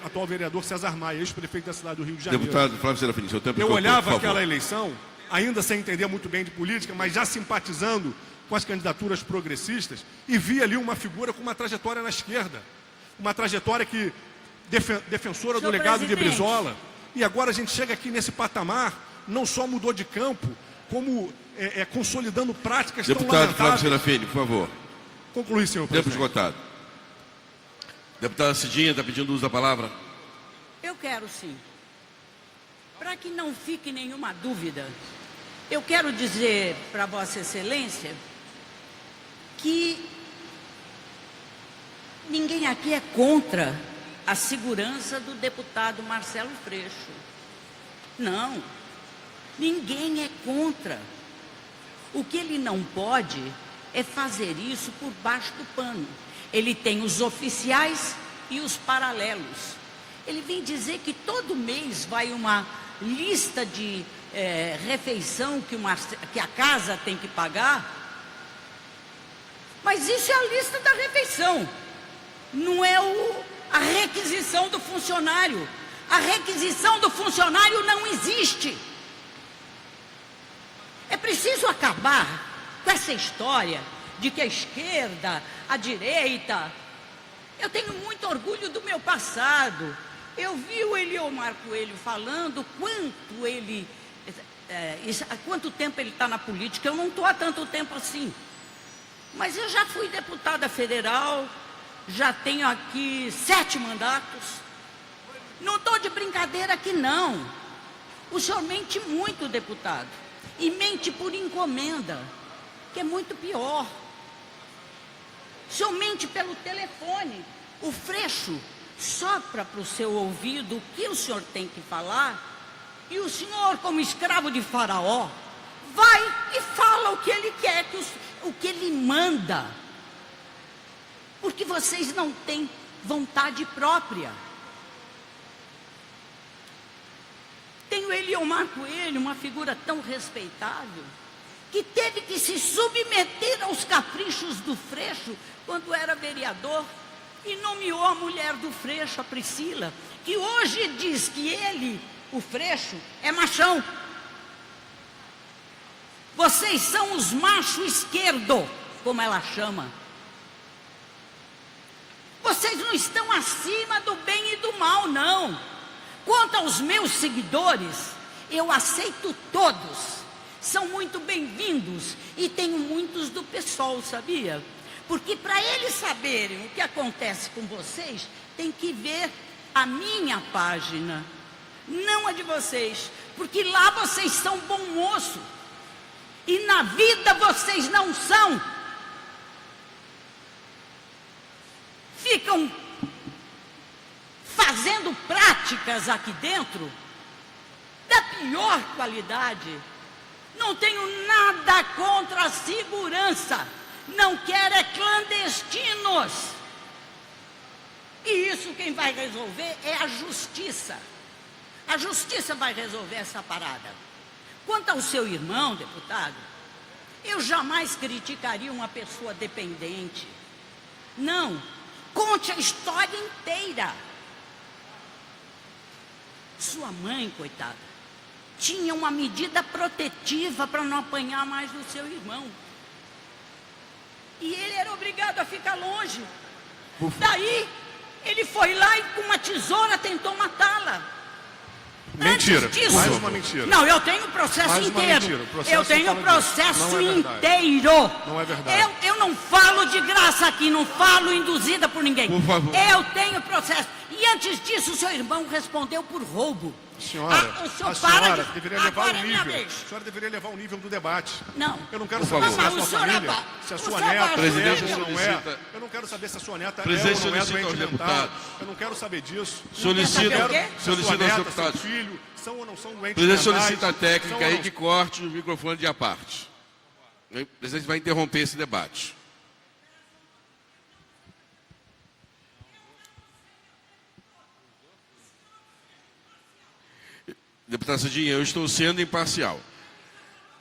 atual vereador César Maia, ex-prefeito da cidade do Rio de Janeiro. Deputado Flávio Serafini, seu tempo eu esgotou, olhava por aquela favor. eleição, ainda sem entender muito bem de política, mas já simpatizando com as candidaturas progressistas, e via ali uma figura com uma trajetória na esquerda, uma trajetória que defensora do legado de Brizola, e agora a gente chega aqui nesse patamar, não só mudou de campo, como consolidando práticas tão Deputado Flávio lamentáveis. Serafini, por favor. Concluir, senhor Tempo presidente. esgotado. Deputada Cidinha, está pedindo uso da palavra. Eu quero sim. Para que não fique nenhuma dúvida, eu quero dizer para Vossa Excelência que ninguém aqui é contra a segurança do deputado Marcelo Freixo. Não, ninguém é contra. O que ele não pode é fazer isso por baixo do pano. Ele tem os oficiais e os paralelos. Ele vem dizer que todo mês vai uma lista de refeição que a casa tem que pagar. Mas isso é a lista da refeição, não é a requisição do funcionário. A requisição do funcionário não existe. É preciso acabar com essa história de que a esquerda, a direita... Eu tenho muito orgulho do meu passado. Eu vi o Eliomar Coelho falando há quanto tempo ele está na política. Eu não estou há tanto tempo assim. Mas eu já fui deputada federal, já tenho aqui 7 mandatos. Não estou de brincadeira aqui, não. O senhor mente muito, deputado. E mente por encomenda, que é muito pior. O senhor mente pelo telefone. O Freixo sopra para o seu ouvido o que o senhor tem que falar. E o senhor, como escravo de Faraó, vai e fala o que ele quer, o que ele manda. Porque vocês não têm vontade própria. o Eliomar Coelho, uma figura tão respeitável, que teve que se submeter aos caprichos do Freixo quando era vereador, e nomeou a mulher do Freixo, a Priscila, que hoje diz que ele, o Freixo, é machão. Vocês são os machos esquerdo, como ela chama. Vocês não estão acima do bem e do mal, não. Quanto aos meus seguidores, eu aceito todos. São muito bem-vindos e tenho muitos do PSOL, sabia? Porque para eles saberem o que acontece com vocês, tem que ver a minha página, não a de vocês, porque lá vocês são bom moço e na vida vocês não são. Ficam fazendo práticas aqui dentro da pior qualidade. Não tenho nada contra a segurança, não quero é clandestinos. E isso quem vai resolver é a justiça. A justiça vai resolver essa parada. Quanto ao seu irmão, deputado, eu jamais criticaria uma pessoa dependente. Não, conte a história inteira. Sua mãe, coitada, tinha uma medida protetiva para não apanhar mais do seu irmão. E ele era obrigado a ficar longe. Daí, ele foi lá e com uma tesoura tentou matá-la. Mentira, Disso, mais uma mentira. Não, eu tenho o processo Mais uma inteiro. mentira. O processo Eu tenho o fala processo disso. Não é verdade. inteiro. Não é verdade. Eu não falo de graça aqui, não falo induzida por ninguém. Por favor. Eu tenho processo. E antes disso, o seu irmão respondeu por roubo. Senhora, o senhor a senhora para de... deveria levar Agora o é minha nível. vez. A senhora deveria levar o nível do debate. Não. Eu não quero Por saber se é a favor. sua família, se a o sua senhor neta Presidente é ou não é. solicita- Eu não quero saber se a sua neta Presidente é ou não é solicita aos doente mental. deputados. Eu não quero saber disso. Solicita- Eu quero quê? se a sua solicita aos neta, deputados. seu filho, são ou não são doentes O presidente mentais. solicita a técnica são ou aí não que corte o microfone de à parte. O presidente vai interromper esse debate. Deputado Cidinha, eu estou sendo imparcial.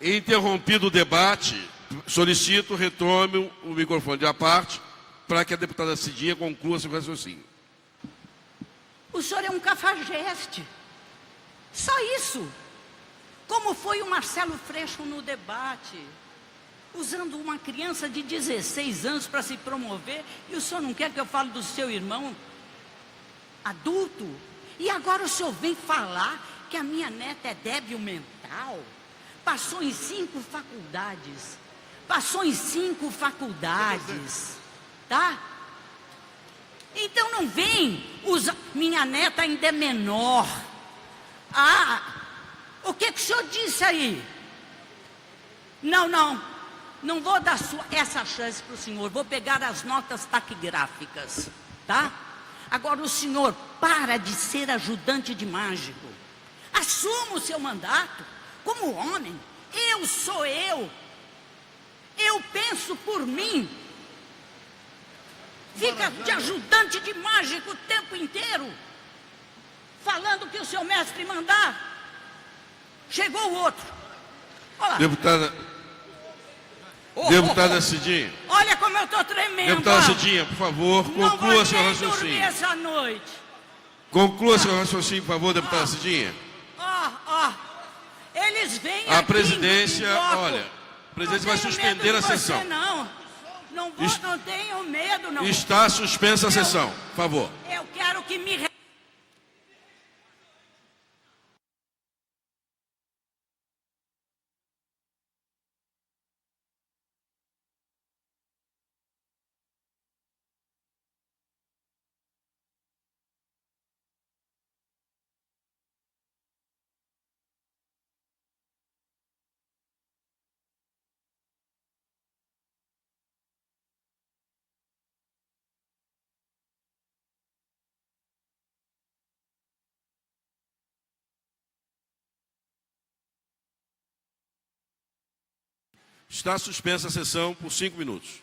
Interrompido o debate, solicito, retome o microfone de à parte para que a deputada Cidinha conclua seu raciocínio. O senhor é um cafajeste. Só isso. Como foi o Marcelo Freixo no debate, usando uma criança de 16 anos para se promover, e o senhor não quer que eu fale do seu irmão adulto? E agora o senhor vem falar que a minha neta é débil mental? Passou em 5 faculdades. Passou em 5 faculdades. Tá? Então não vem usar. Minha neta ainda é menor. Ah, o que o senhor disse aí? Não vou dar essa chance para o senhor. Vou pegar as notas taquigráficas, tá? Agora o senhor para de ser ajudante de mágico. Assuma o seu mandato como homem. Eu sou eu. Eu penso por mim. Fica de ajudante de mágico o tempo inteiro, falando o que o seu mestre mandar. Chegou o outro. Olha lá. Deputada Cidinha. Olha como eu estou tremendo. Deputada ó. Cidinha, por favor, Não conclua vou seu nem dormir raciocínio. essa noite. Conclua seu raciocínio, por favor, deputada Cidinha. Ó. Eles vêm A aqui presidência, em bloco. olha, a presidência Não vai tenho suspender medo a de você, sessão. Não tenho medo, não. Está suspensa a sessão, por favor. Eu quero que me... Está suspensa a sessão por 5 minutos.